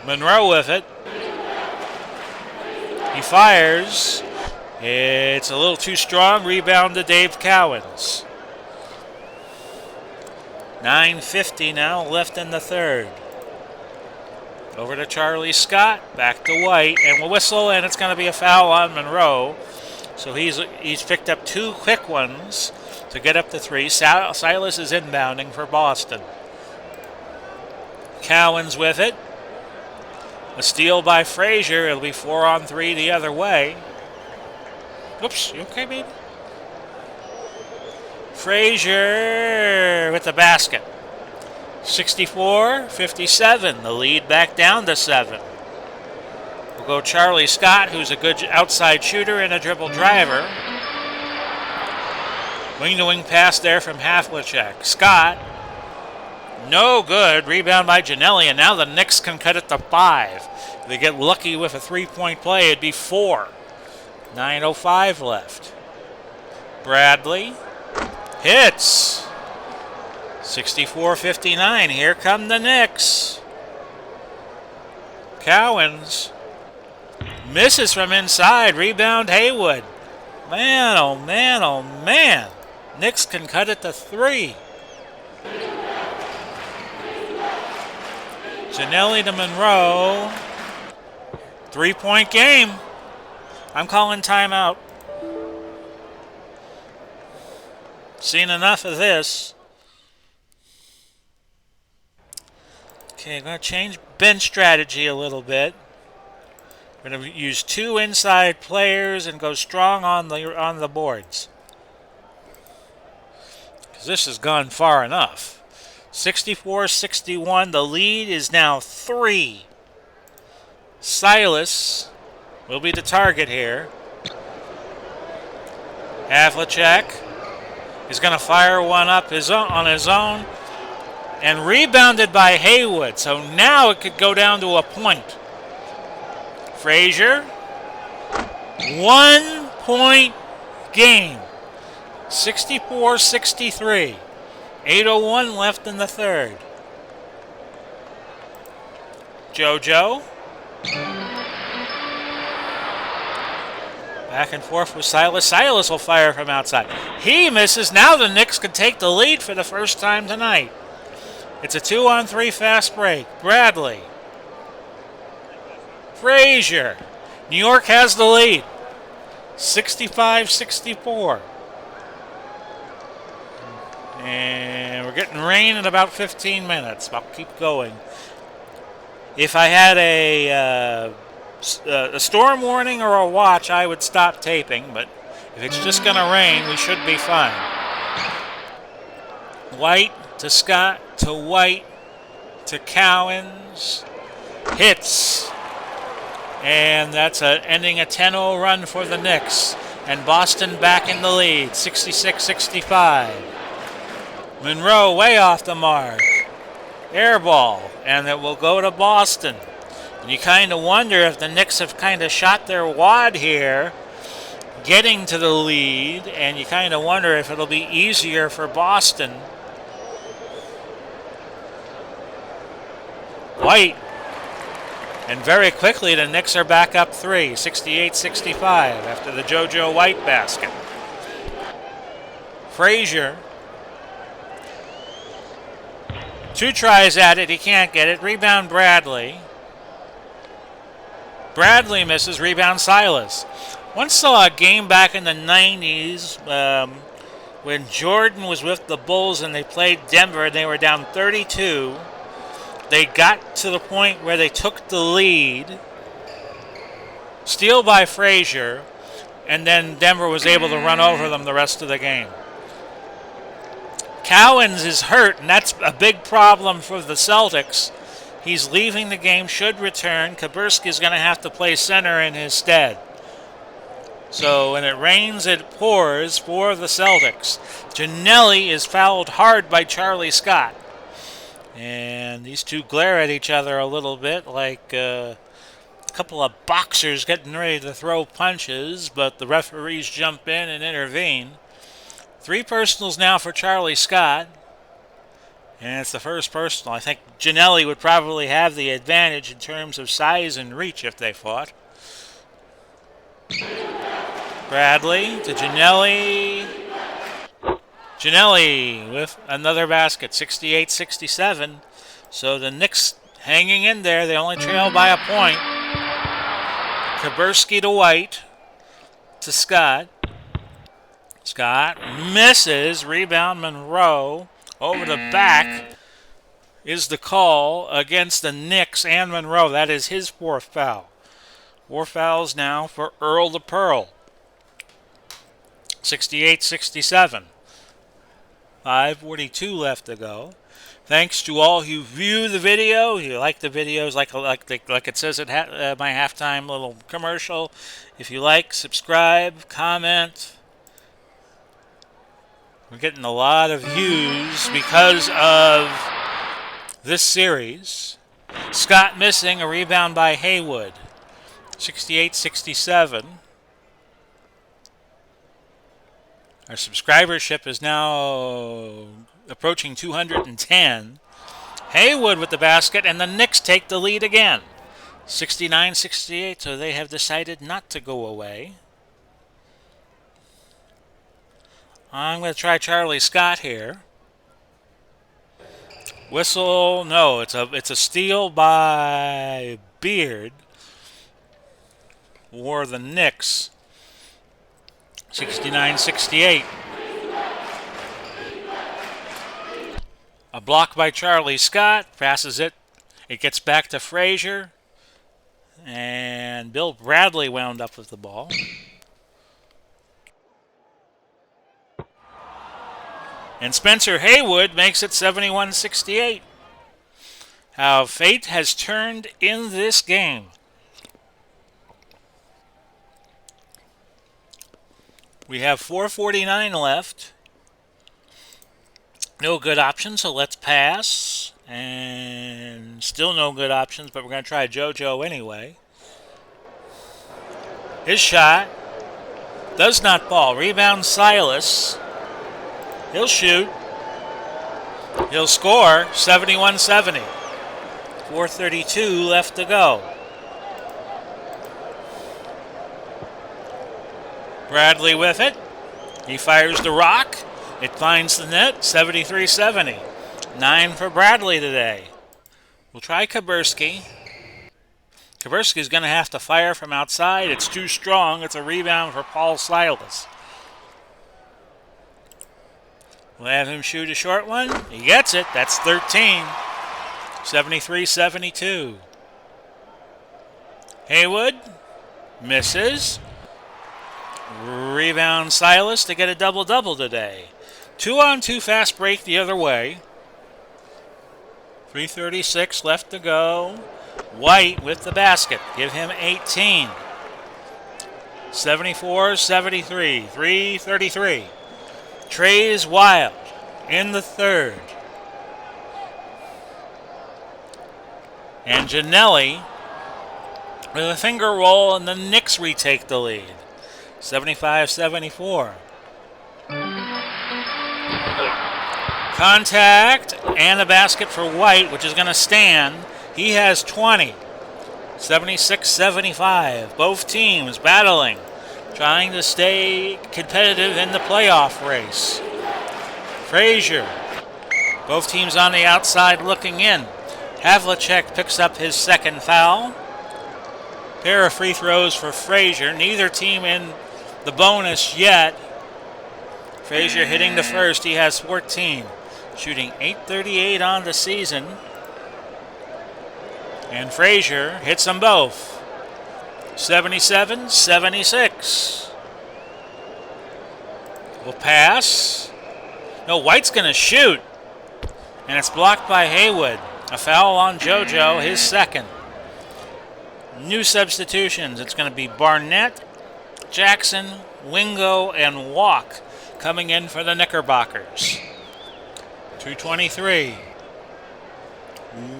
Monroe with it. He fires. It's a little too strong. Rebound to Dave Cowens. 9:50 now left in the third. Over to Charlie Scott. Back to White. And we'll whistle, and it's going to be a foul on Monroe. So he's picked up 2 quick ones to get up to 3. Silas is inbounding for Boston. Cowens with it. A steal by Frazier. It'll be 4-on-3 the other way. Oops, you okay, baby? Frazier with the basket. 64-57. The lead back down to 7. We'll go Charlie Scott, who's a good outside shooter and a dribble driver. Wing-to-wing pass there from Havlicek. Scott. No good. Rebound by Giannelli, and now the Knicks can cut it to 5. If they get lucky with a 3-point play, it'd be 4. 9:05 left. Bradley hits. 64-59. Here come the Knicks. Cowens misses from inside. Rebound Haywood. Man, oh man, oh man. Knicks can cut it to 3. Giannelli to Monroe. 3-point game. I'm calling timeout. Seen enough of this. Okay, I'm going to change bench strategy a little bit. We're going to use 2 inside players and go strong on the boards. Because this has gone far enough. 64-61. The lead is now 3. Silas will be the target here. Havlicek is going to fire one up on his own. And rebounded by Haywood. So now it could go down to a point. Frazier. 1-point game. 64-63. 8:01 left in the third. JoJo. Back and forth with Silas. Silas will fire from outside. He misses. Now the Knicks could take the lead for the first time tonight. It's a 2-on-3 fast break. Bradley. Frazier. New York has the lead. 65-64. And we're getting rain in about 15 minutes. I'll keep going. If I had a storm warning or a watch, I would stop taping, but If it's just going to rain, we should be fine. White to Scott to White to Cowens. Hits. And that's ending a 10-0 run for the Knicks. And Boston back in the lead, 66-65. Monroe way off the mark. Air ball, and it will go to Boston. And you kind of wonder if the Knicks have kind of shot their wad here, getting to the lead, and you kind of wonder if it'll be easier for Boston. White. And very quickly, the Knicks are back up 3, 68-65 after the JoJo White basket. Frazier. 2 tries at it, he can't get it. Rebound Bradley. Bradley misses, rebound Silas. Once saw a game back in the 90s when Jordan was with the Bulls and they played Denver and they were down 32. They got to the point where they took the lead. Steal by Frazier, and then Denver was able to run over them the rest of the game. Cowens is hurt, and that's a big problem for the Celtics. He's leaving the game, should return. Kaburski is going to have to play center in his stead. So when it rains, it pours for the Celtics. Ginelli is fouled hard by Charlie Scott. And these two glare at each other a little bit like a couple of boxers getting ready to throw punches, but the referees jump in and intervene. 3 personals now for Charlie Scott. And it's the first personal. I think Ginelli would probably have the advantage in terms of size and reach if they fought. Bradley to Ginelli. Ginelli with another basket, 68-67. So the Knicks hanging in there. They only trail by a point. Kaburski to White to Scott. Scott misses. Rebound Monroe. Over the back is the call against the Knicks and Monroe. That is his 4th foul. 4 fouls now for Earl the Pearl. 68-67. 5:42 left to go. Thanks to all who view the video. You like the videos like it says at my halftime little commercial. If you like, subscribe, comment. We're getting a lot of views because of this series. Scott missing, a rebound by Haywood. 68-67. Our subscribership is now approaching 210. Haywood with the basket, and the Knicks take the lead again. 69-68, so they have decided not to go away. I'm going to try Charlie Scott here. Whistle, no, it's a steal by Beard for the Knicks. 69-68. A block by Charlie Scott, passes it. It gets back to Frazier. And Bill Bradley wound up with the ball. And Spencer Haywood makes it 71-68. How fate has turned in this game. We have 4:49 left. No good options, so let's pass. And still no good options, but we're going to try JoJo anyway. His shot does not fall. Rebound Silas. He'll shoot. He'll score. 71-70. 4:32 left to go. Bradley with it. He fires the rock. It finds the net. 73-70. 9 for Bradley today. We'll try Kaburski. Kaburski's going to have to fire from outside. It's too strong. It's a rebound for Paul Silas. We'll have him shoot a short one. He gets it. That's 13. 73-72. Haywood misses. Rebound Silas to get a double-double today. 2-on-2 fast break the other way. 3:36 left to go. White with the basket. Give him 18. 74-73. 3:33. Trey's Wild in the third. And Giannelli with a finger roll, and the Knicks retake the lead. 75-74. Contact and a basket for White, which is going to stand. He has 20. 76-75. Both teams battling, trying to stay competitive in the playoff race. Frazier. Both teams on the outside looking in. Havlicek picks up his second foul. Pair of free throws for Frazier. Neither team in the bonus yet. Frazier hitting the first. He has 14. Shooting .838 on the season. And Frazier hits them both. 77-76. Will pass. No, White's going to shoot. And it's blocked by Haywood. A foul on JoJo, his second. New substitutions. It's going to be Barnett, Jackson, Wingo, and Walk coming in for the Knickerbockers. 2:23.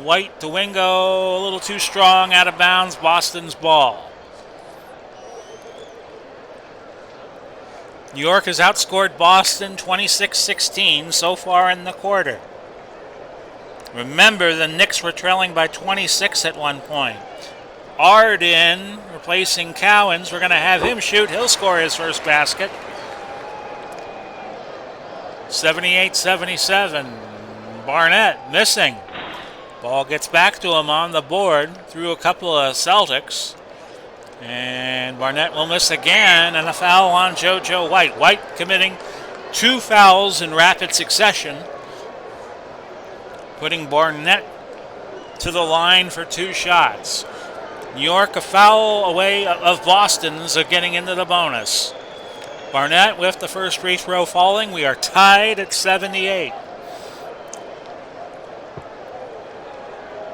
White to Wingo, a little too strong, out of bounds, Boston's ball. New York has outscored Boston 26-16 so far in the quarter. Remember, the Knicks were trailing by 26 at one point. Arden replacing Cowens. We're going to have him shoot. He'll score his first basket. 78-77. Barnett missing. Ball gets back to him on the board through a couple of Celtics. And Barnett will miss again, and a foul on JoJo White. White committing 2 fouls in rapid succession, putting Barnett to the line for 2 shots. New York a foul away of Boston's of getting into the bonus. Barnett with the first free throw falling. We are tied at 78.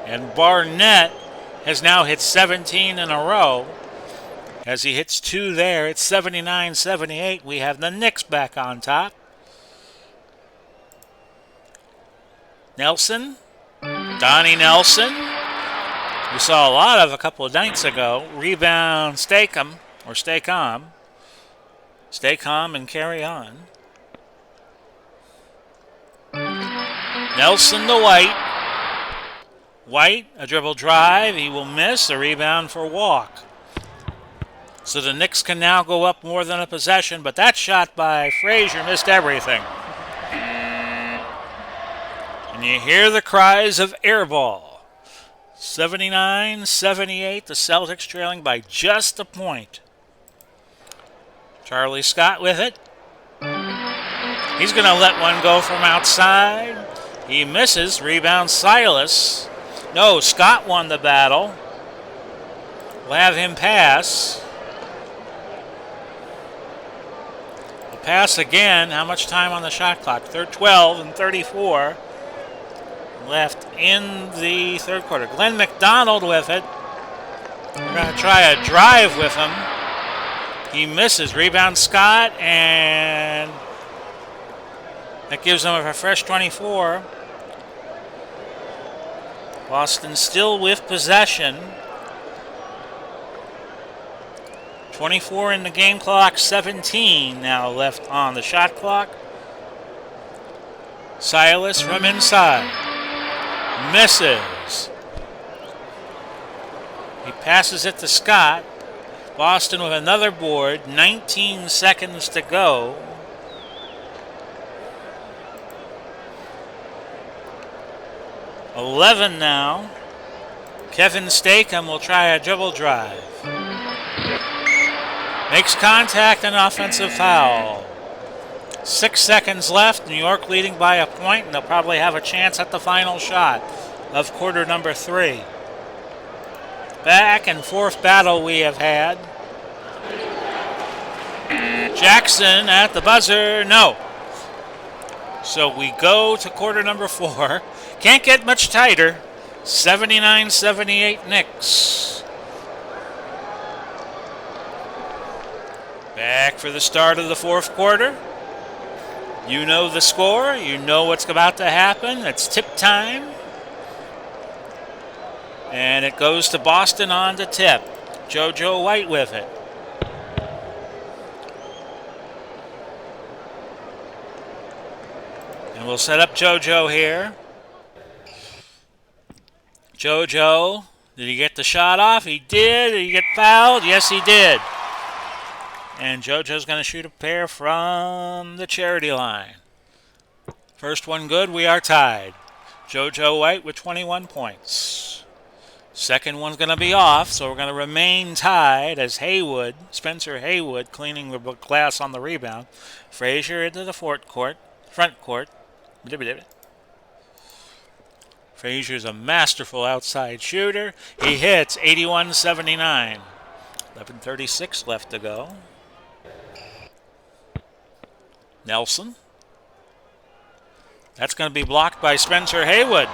And Barnett has now hit 17 in a row. As he hits 2 there, it's 79-78. We have the Knicks back on top. Nelson. Donnie Nelson. We saw a lot of a couple of nights ago. Rebound, stay calm. Stay calm and carry on. Nelson to White. White, a dribble drive. He will miss. A rebound for Walk. So the Knicks can now go up more than a possession, but that shot by Frazier missed everything. And you hear the cries of air ball. 79-78, the Celtics trailing by just a point. Charlie Scott with it. He's going to let one go from outside. He misses. Rebound Silas. No, Scott won the battle. We'll have him pass. Pass again. How much time on the shot clock? 12 and 34 left in the third quarter. Glenn McDonald with it. We're going to try a drive with him. He misses. Rebound Scott, and that gives him a fresh 24. Boston still with possession. 24 in the game clock, 17 now left on the shot clock. Silas from inside. Misses. He passes it to Scott. Boston with another board. 19 seconds to go. $11 now. Kevin Stakem will try a dribble drive. Makes contact and offensive foul. 6 seconds left. New York leading by a point, and they'll probably have a chance at the final shot of quarter number 3. Back and forth battle we have had. Jackson at the buzzer. No. So we go to quarter number 4. Can't get much tighter. 79-78 Knicks. Back for the start of the fourth quarter. You know the score. You know what's about to happen. It's tip time. And it goes to Boston on the tip. JoJo White with it. And we'll set up JoJo here. JoJo, did he get the shot off? He did. Did he get fouled? Yes, he did. And JoJo's going to shoot a pair from the charity line. First one good, we are tied. JoJo White with 21 points. Second one's going to be off, so we're going to remain tied as Spencer Haywood, cleaning the glass on the rebound. Frazier into the front court. Frazier's a masterful outside shooter. He hits 81-79. 11:36 left to go. Nelson. That's going to be blocked by Spencer Haywood.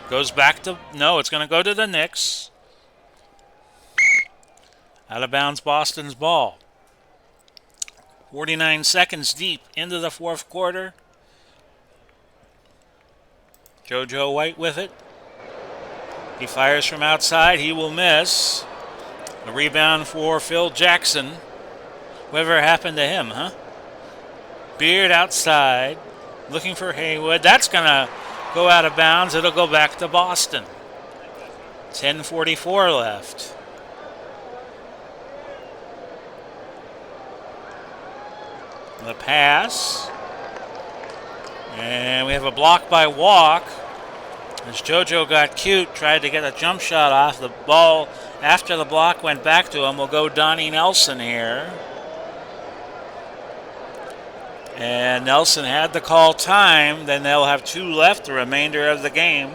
Goes back to, no, it's going to go to the Knicks. Out of bounds, Boston's ball. 49 seconds deep into the fourth quarter. JoJo White with it. He fires from outside. He will miss. A rebound for Phil Jackson. Whatever happened to him, huh? Beard outside. Looking for Haywood. That's going to go out of bounds. It'll go back to Boston. 10:44 left. The pass. And we have a block by Walk. As JoJo got cute, tried to get a jump shot off. The ball, after the block, went back to him. We'll go Donnie Nelson here. And Nelson had to call time. Then they'll have 2 left the remainder of the game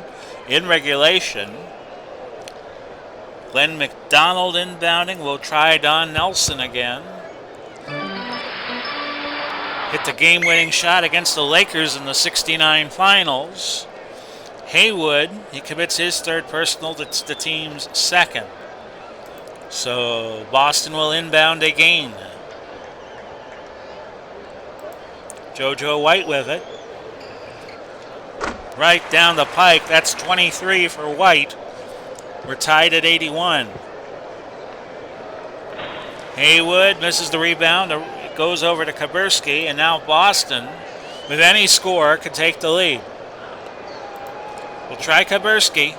in regulation. Glenn McDonald inbounding. We'll try Don Nelson again. Hit the game-winning shot against the Lakers in the 69 finals. Haywood, he commits his third personal. That's the team's second. So Boston will inbound again. JoJo White with it. Right down the pike. That's 23 for White. We're tied at 81. Haywood misses the rebound. It goes over to Kaburski, and now Boston, with any score, could take the lead. We'll try Kaburski.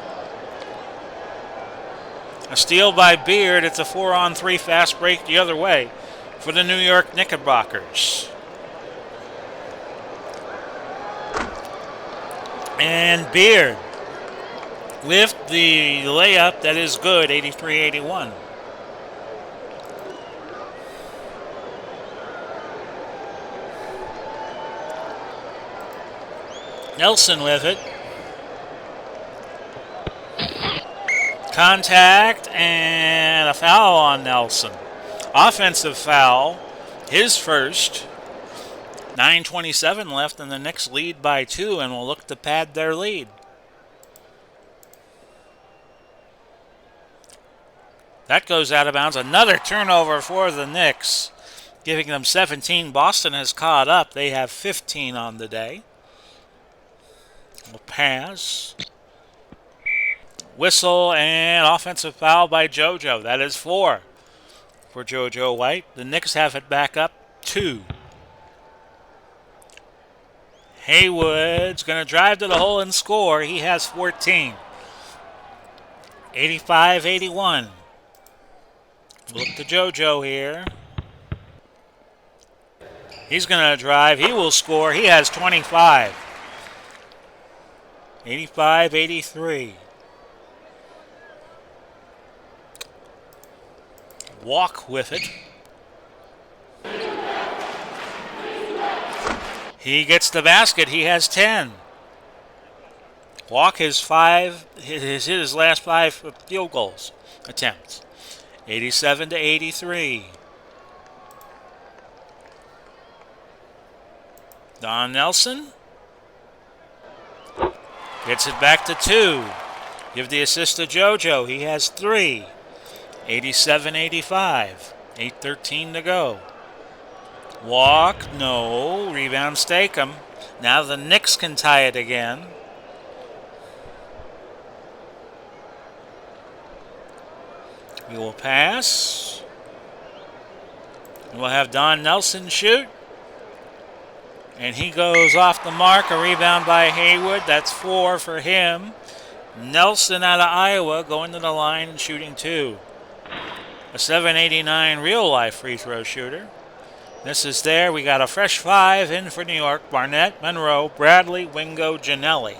A steal by Beard. It's a 4-on-3 fast break the other way for the New York Knickerbockers. And Beard with the layup that is good, 83-81. Nelson with it. Contact and a foul on Nelson. Offensive foul, his first. 9:27 left and the Knicks lead by 2 and will look to pad their lead. That goes out of bounds. Another turnover for the Knicks, giving them 17. Boston has caught up. They have 15 on the day. We'll pass. Whistle and offensive foul by JoJo. That is 4 for JoJo White. The Knicks have it back up 2. Haywood's going to drive to the hole and score. He has 14. 85-81. Look to JoJo here. He's going to drive. He will score. He has 25. 85-83. Walk with it. He gets the basket. He has 10. Walk has 5. Has hit his last 5 field goals attempts. 87-83. Don Nelson gets it back to 2. Give the assist to JoJo. He has 3. 87-85. 8:13 to go. Walk, no. Rebound, Stakem. Now the Knicks can tie it again. We will pass. We'll have Don Nelson shoot. And he goes off the mark. A rebound by Haywood. That's 4 for him. Nelson out of Iowa going to the line and shooting 2. A 789 real-life free throw shooter. This is there. We got a fresh 5 in for New York. Barnett, Monroe, Bradley, Wingo, Ginelli.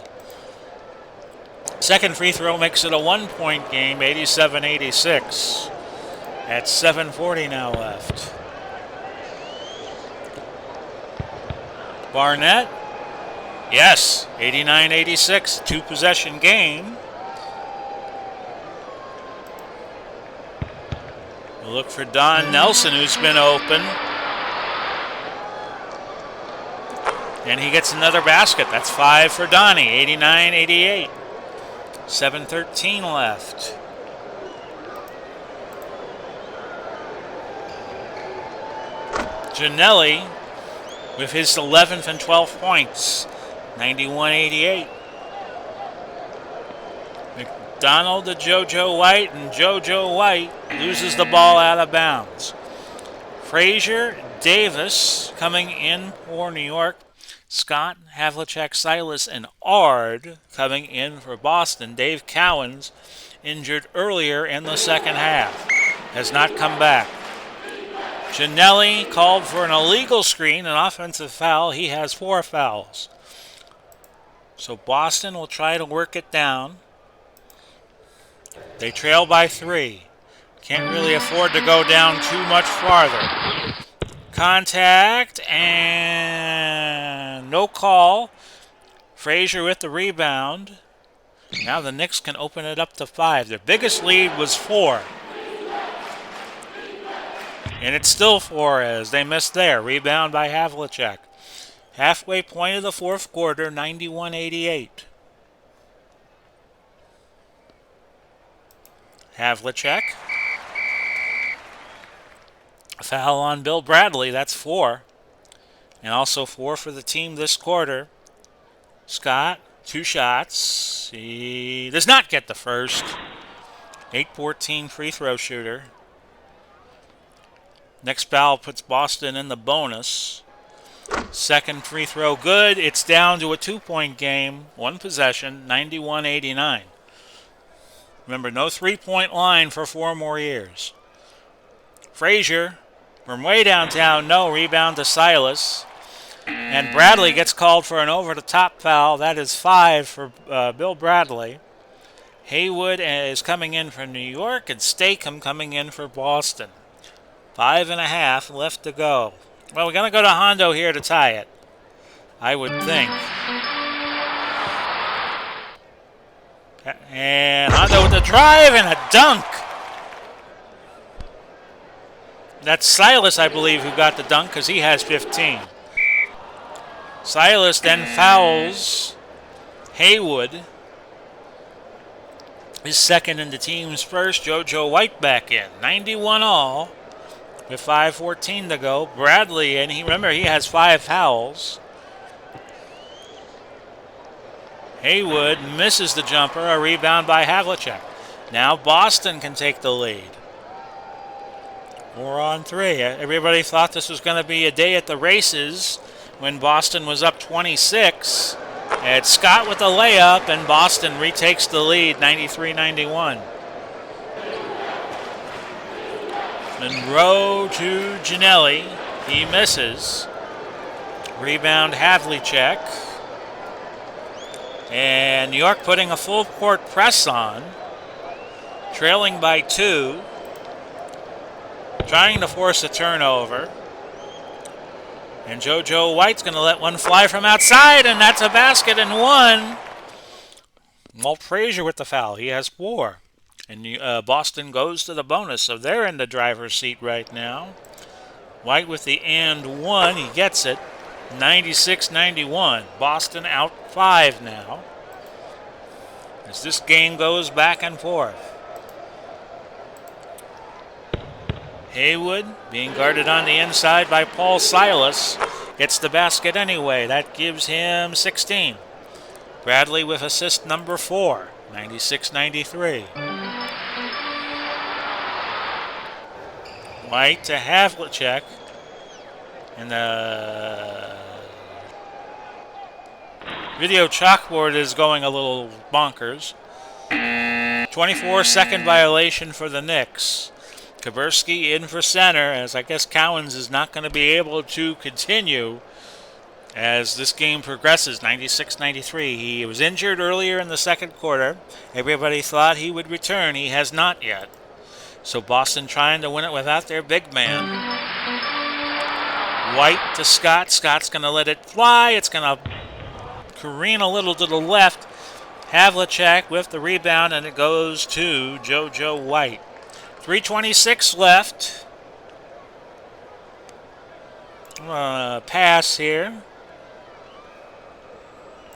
Second free throw makes it a 1-point game, 87-86. At 7:40 now left. Barnett, yes, 89-86, 2-possession game. We'll look for Don Nelson, who's been open. And he gets another basket. That's 5 for Donnie, 89-88. 7:13 left. Ginelli with his 11th and 12th points, 91-88. McDonald to JoJo White, and JoJo White loses the ball out of bounds. Frazier, Davis coming in for New York. Scott, Havlicek, Silas, and Ard coming in for Boston. Dave Cowens, injured earlier in the second half, has not come back. Ginelli called for an illegal screen, an offensive foul. He has 4 fouls. So Boston will try to work it down. They trail by 3. Can't really afford to go down too much farther. Contact and no call. Frazier with the rebound. Now the Knicks can open it up to 5. Their biggest lead was 4. And it's still 4 as they missed there. Rebound by Havlicek. Halfway point of the fourth quarter, 91-88. Havlicek. A foul on Bill Bradley, that's 4. And also 4 for the team this quarter. Scott, 2 shots. He does not get the first. 8-14 free throw shooter. Next foul puts Boston in the bonus. Second free throw good. It's down to a 2-point game. 1 possession, 91-89. Remember, no 3-point line for 4 more years. Frazier from way downtown, no. Rebound to Silas. And Bradley gets called for an over-the-top foul. That is 5 for Bill Bradley. Haywood is coming in for New York, and Stakem coming in for Boston. 5.5 left to go. Well, we're going to go to Hondo here to tie it, I would think. And Hondo with the drive and a dunk. That's Silas, I believe, who got the dunk because he has 15. Silas then fouls Haywood. His second and the team's first. JoJo White back in. 91 all with 5:14 to go. Bradley, and remember, he has 5 fouls. Haywood misses the jumper. A rebound by Havlicek. Now Boston can take the lead. 4-on-3. Everybody thought this was going to be a day at the races when Boston was up 26. And Scott with the layup, and Boston retakes the lead, 93-91. Monroe to Ginelli. He misses. Rebound Havlicek. And New York putting a full court press on. Trailing by 2. Trying to force a turnover. And JoJo White's going to let one fly from outside, and that's a basket and 1. Walt Frazier with the foul. He has 4. And Boston goes to the bonus, so they're in the driver's seat right now. White with the and 1. He gets it. 96-91. Boston out 5 now, as this game goes back and forth. Haywood being guarded on the inside by Paul Silas. Gets the basket anyway. That gives him 16. Bradley with assist number 4. 96-93. White to Havlicek. And the video chalkboard is going a little bonkers. 24-second violation for the Knicks. Kaburski in for center, as I guess Cowens is not going to be able to continue as this game progresses. 96-93. He was injured earlier in the second quarter. Everybody thought he would return. He has not yet. So Boston trying to win it without their big man. White to Scott. Scott's going to let it fly. It's going to careen a little to the left. Havlicek with the rebound, and it goes to JoJo White. 3:26 left. Pass here.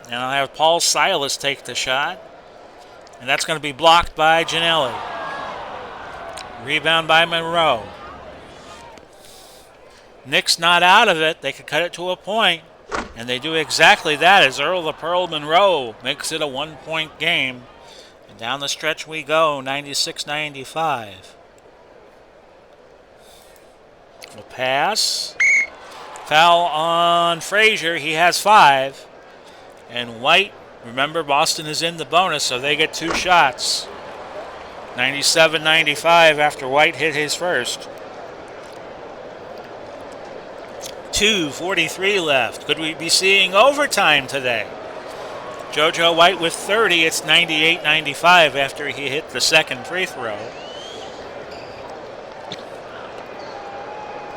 And I'll have Paul Silas take the shot. And that's going to be blocked by Ginelli. Rebound by Monroe. Knicks not out of it. They could cut it to a point. And they do exactly that as Earl the Pearl Monroe makes it a 1-point game. And down the stretch we go, 96-95. A pass. Foul on Frazier. He has 5. And White, remember Boston is in the bonus, so they get 2 shots. 97-95 after White hit his first. 2:43 left. Could we be seeing overtime today? JoJo White with 30. It's 98-95 after he hit the second free throw.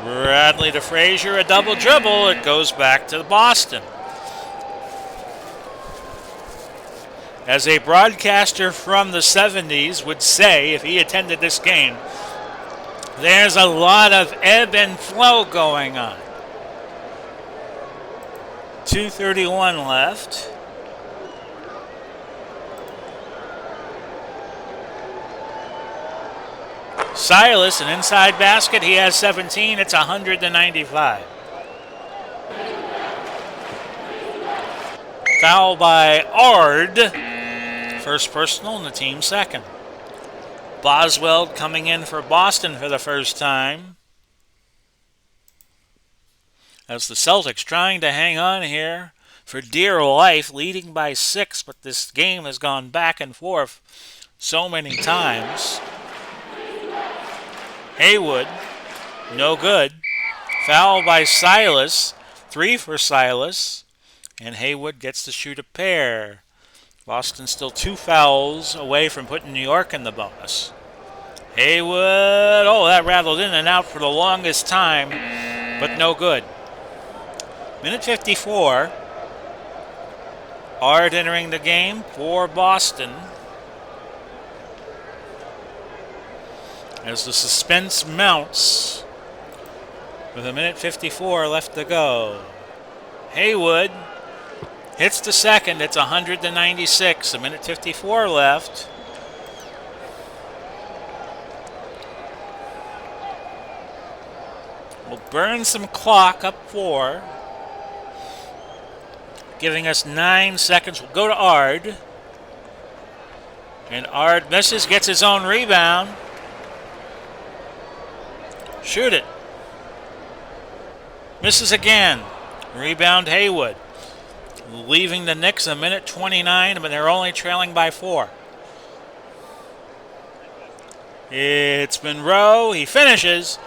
Bradley to Frazier, a double dribble. It goes back to Boston. As a broadcaster from the 70s would say if he attended this game, there's a lot of ebb and flow going on. 2:31 left. Silas, an inside basket. He has 17. It's 100-95. Foul by Ard. First personal and the team second. Boswell coming in for Boston for the first time. As the Celtics trying to hang on here for dear life, leading by 6, but this game has gone back and forth so many times. Haywood, no good. Foul by Silas, 3 for Silas, and Haywood gets to shoot a pair. Boston still 2 fouls away from putting New York in the bonus. Haywood, oh, that rattled in and out for the longest time, but no good. Minute 54. Ard entering the game for Boston. As the suspense mounts with a minute 54 left to go. Haywood hits the second. It's 100-96. A minute 54 left. We'll burn some clock up 4. Giving us 9 seconds. We'll go to Ard. And Ard misses, gets his own rebound. Shoot it. Misses again. Rebound Haywood. Leaving the Knicks a minute 29, but they're only trailing by 4. It's Monroe. He finishes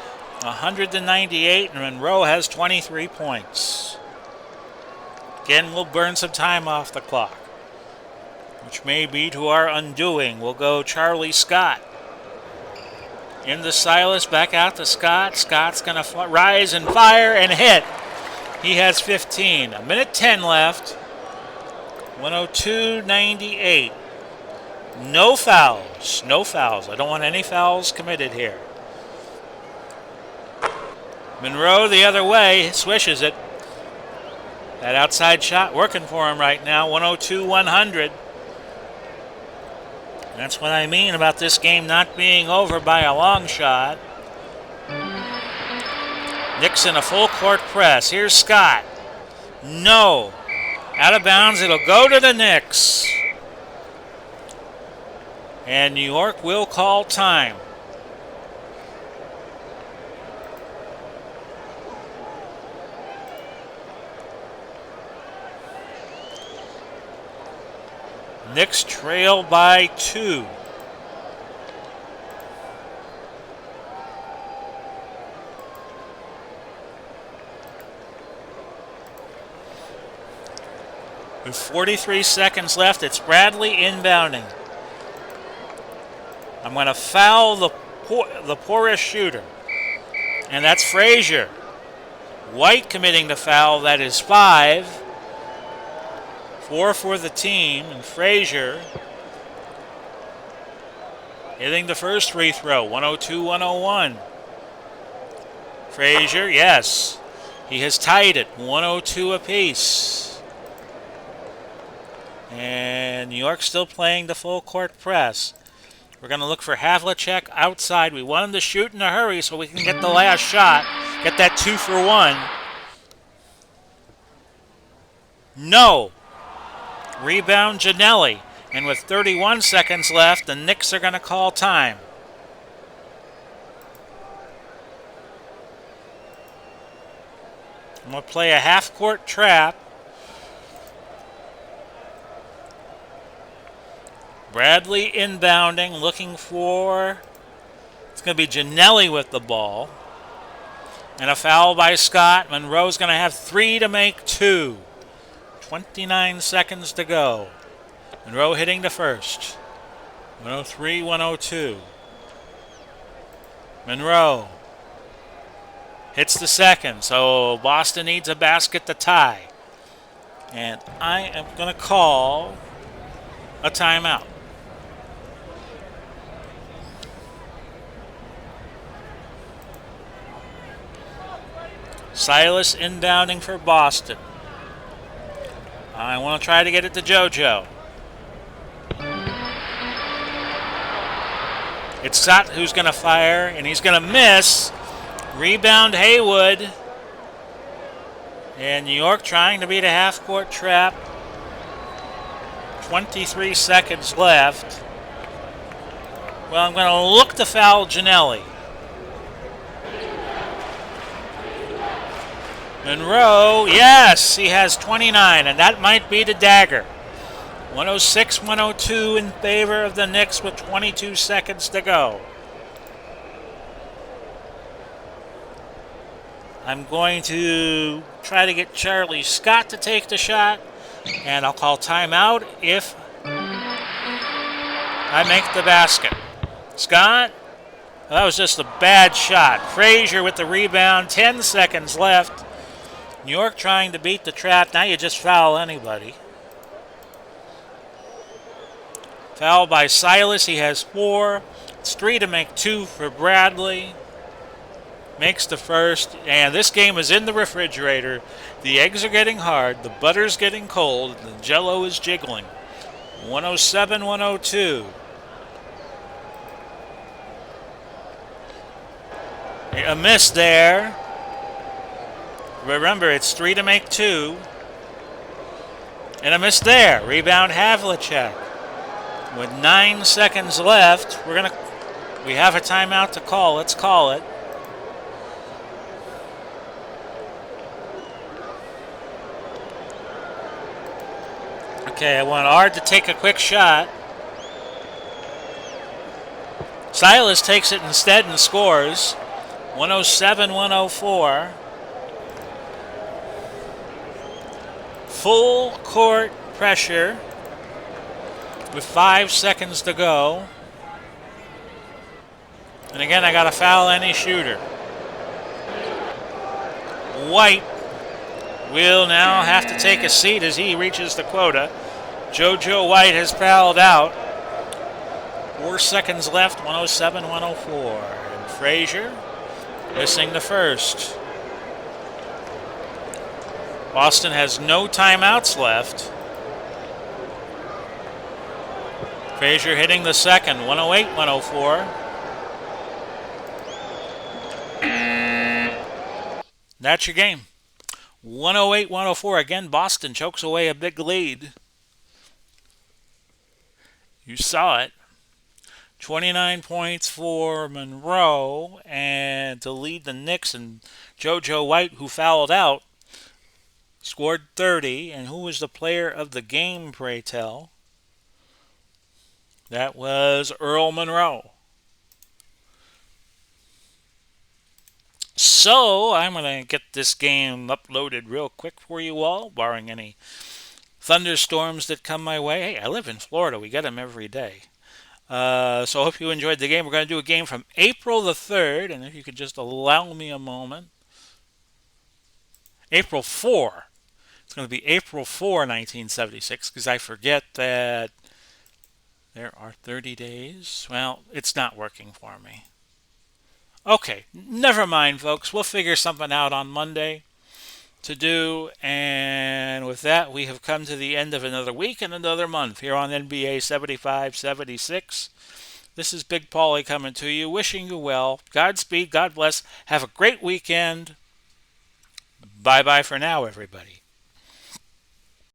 100-98, and Monroe has 23 points. Again, we'll burn some time off the clock, which may be to our undoing. We'll go Charlie Scott. Into Silas, back out to Scott. Scott's going to rise and fire and hit. He has 15. A minute 10 left. 102-98. No fouls. No fouls. I don't want any fouls committed here. Monroe the other way. Swishes it. That outside shot working for him right now, 102-100. That's what I mean about this game not being over by a long shot. Knicks in a full court press. Here's Scott. No. Out of bounds. It'll go to the Knicks. And New York will call time. Knicks trail by 2. With 43 seconds left, it's Bradley inbounding. I'm going to foul the poorest shooter, and that's Frazier. White committing the foul. That is 5. 4 for the team, and Frazier hitting the first free throw, 102-101. Frazier, yes, he has tied it, 102 apiece. And New York still playing the full court press. We're going to look for Havlicek outside. We want him to shoot in a hurry so we can get the last shot, get that 2 for 1. No. Rebound Ginelli. And with 31 seconds left, the Knicks are going to call time. I'm going to play a half-court trap. Bradley inbounding, looking for... It's going to be Ginelli with the ball. And a foul by Scott. Monroe's going to have 3 to make 2. 29 seconds to go. Monroe hitting the first. 103-102. Monroe hits the second, so Boston needs a basket to tie. And I am going to call a timeout. Silas inbounding for Boston. I want to try to get it to JoJo. It's Scott who's going to fire, and he's going to miss. Rebound Haywood. And New York trying to beat a half-court trap. 23 seconds left. Well, I'm going to look to foul Ginelli. Monroe, yes, he has 29, and that might be the dagger. 106-102 in favor of the Knicks with 22 seconds to go. I'm going to try to get Charlie Scott to take the shot, and I'll call timeout if I make the basket. Scott, well, that was just a bad shot. Frazier with the rebound, 10 seconds left. New York trying to beat the trap. Now you just foul anybody. Foul by Silas. He has 4. It's 3 to make 2 for Bradley. Makes the first. And this game is in the refrigerator. The eggs are getting hard. The butter's getting cold. The Jell-O is jiggling. 107-102. A miss there. Remember, it's 3 to make 2. And a miss there. Rebound Havlicek. With 9 seconds left, we have a timeout to call. Let's call it. Okay, I want Ard to take a quick shot. Silas takes it instead and scores. 107-104. Full court pressure with 5 seconds to go. And again, I got to foul any shooter. White will now have to take a seat as he reaches the quota. JoJo White has fouled out. 4 seconds left, 107-104. And Frazier missing the first. Boston has no timeouts left. Frazier hitting the second, 108-104. That's your game. 108-104. Again, Boston chokes away a big lead. You saw it. 29 points for Monroe, and to lead the Knicks, and JoJo White, who fouled out, scored 30. And who was the player of the game, pray tell? That was Earl Monroe. So I'm going to get this game uploaded real quick for you all, barring any thunderstorms that come my way. Hey, I live in Florida. We get them every day. So I hope you enjoyed the game. We're going to do a game from April the 3rd, and if you could just allow me a moment. April 4. It's going to be April 4, 1976, because I forget that there are 30 days. Well, it's not working for me. Okay, never mind, folks. We'll figure something out on Monday to do. And with that, we have come to the end of another week and another month here on NBA 75-76. This is Big Paulie coming to you, wishing you well. Godspeed, God bless. Have a great weekend. Bye-bye for now, everybody.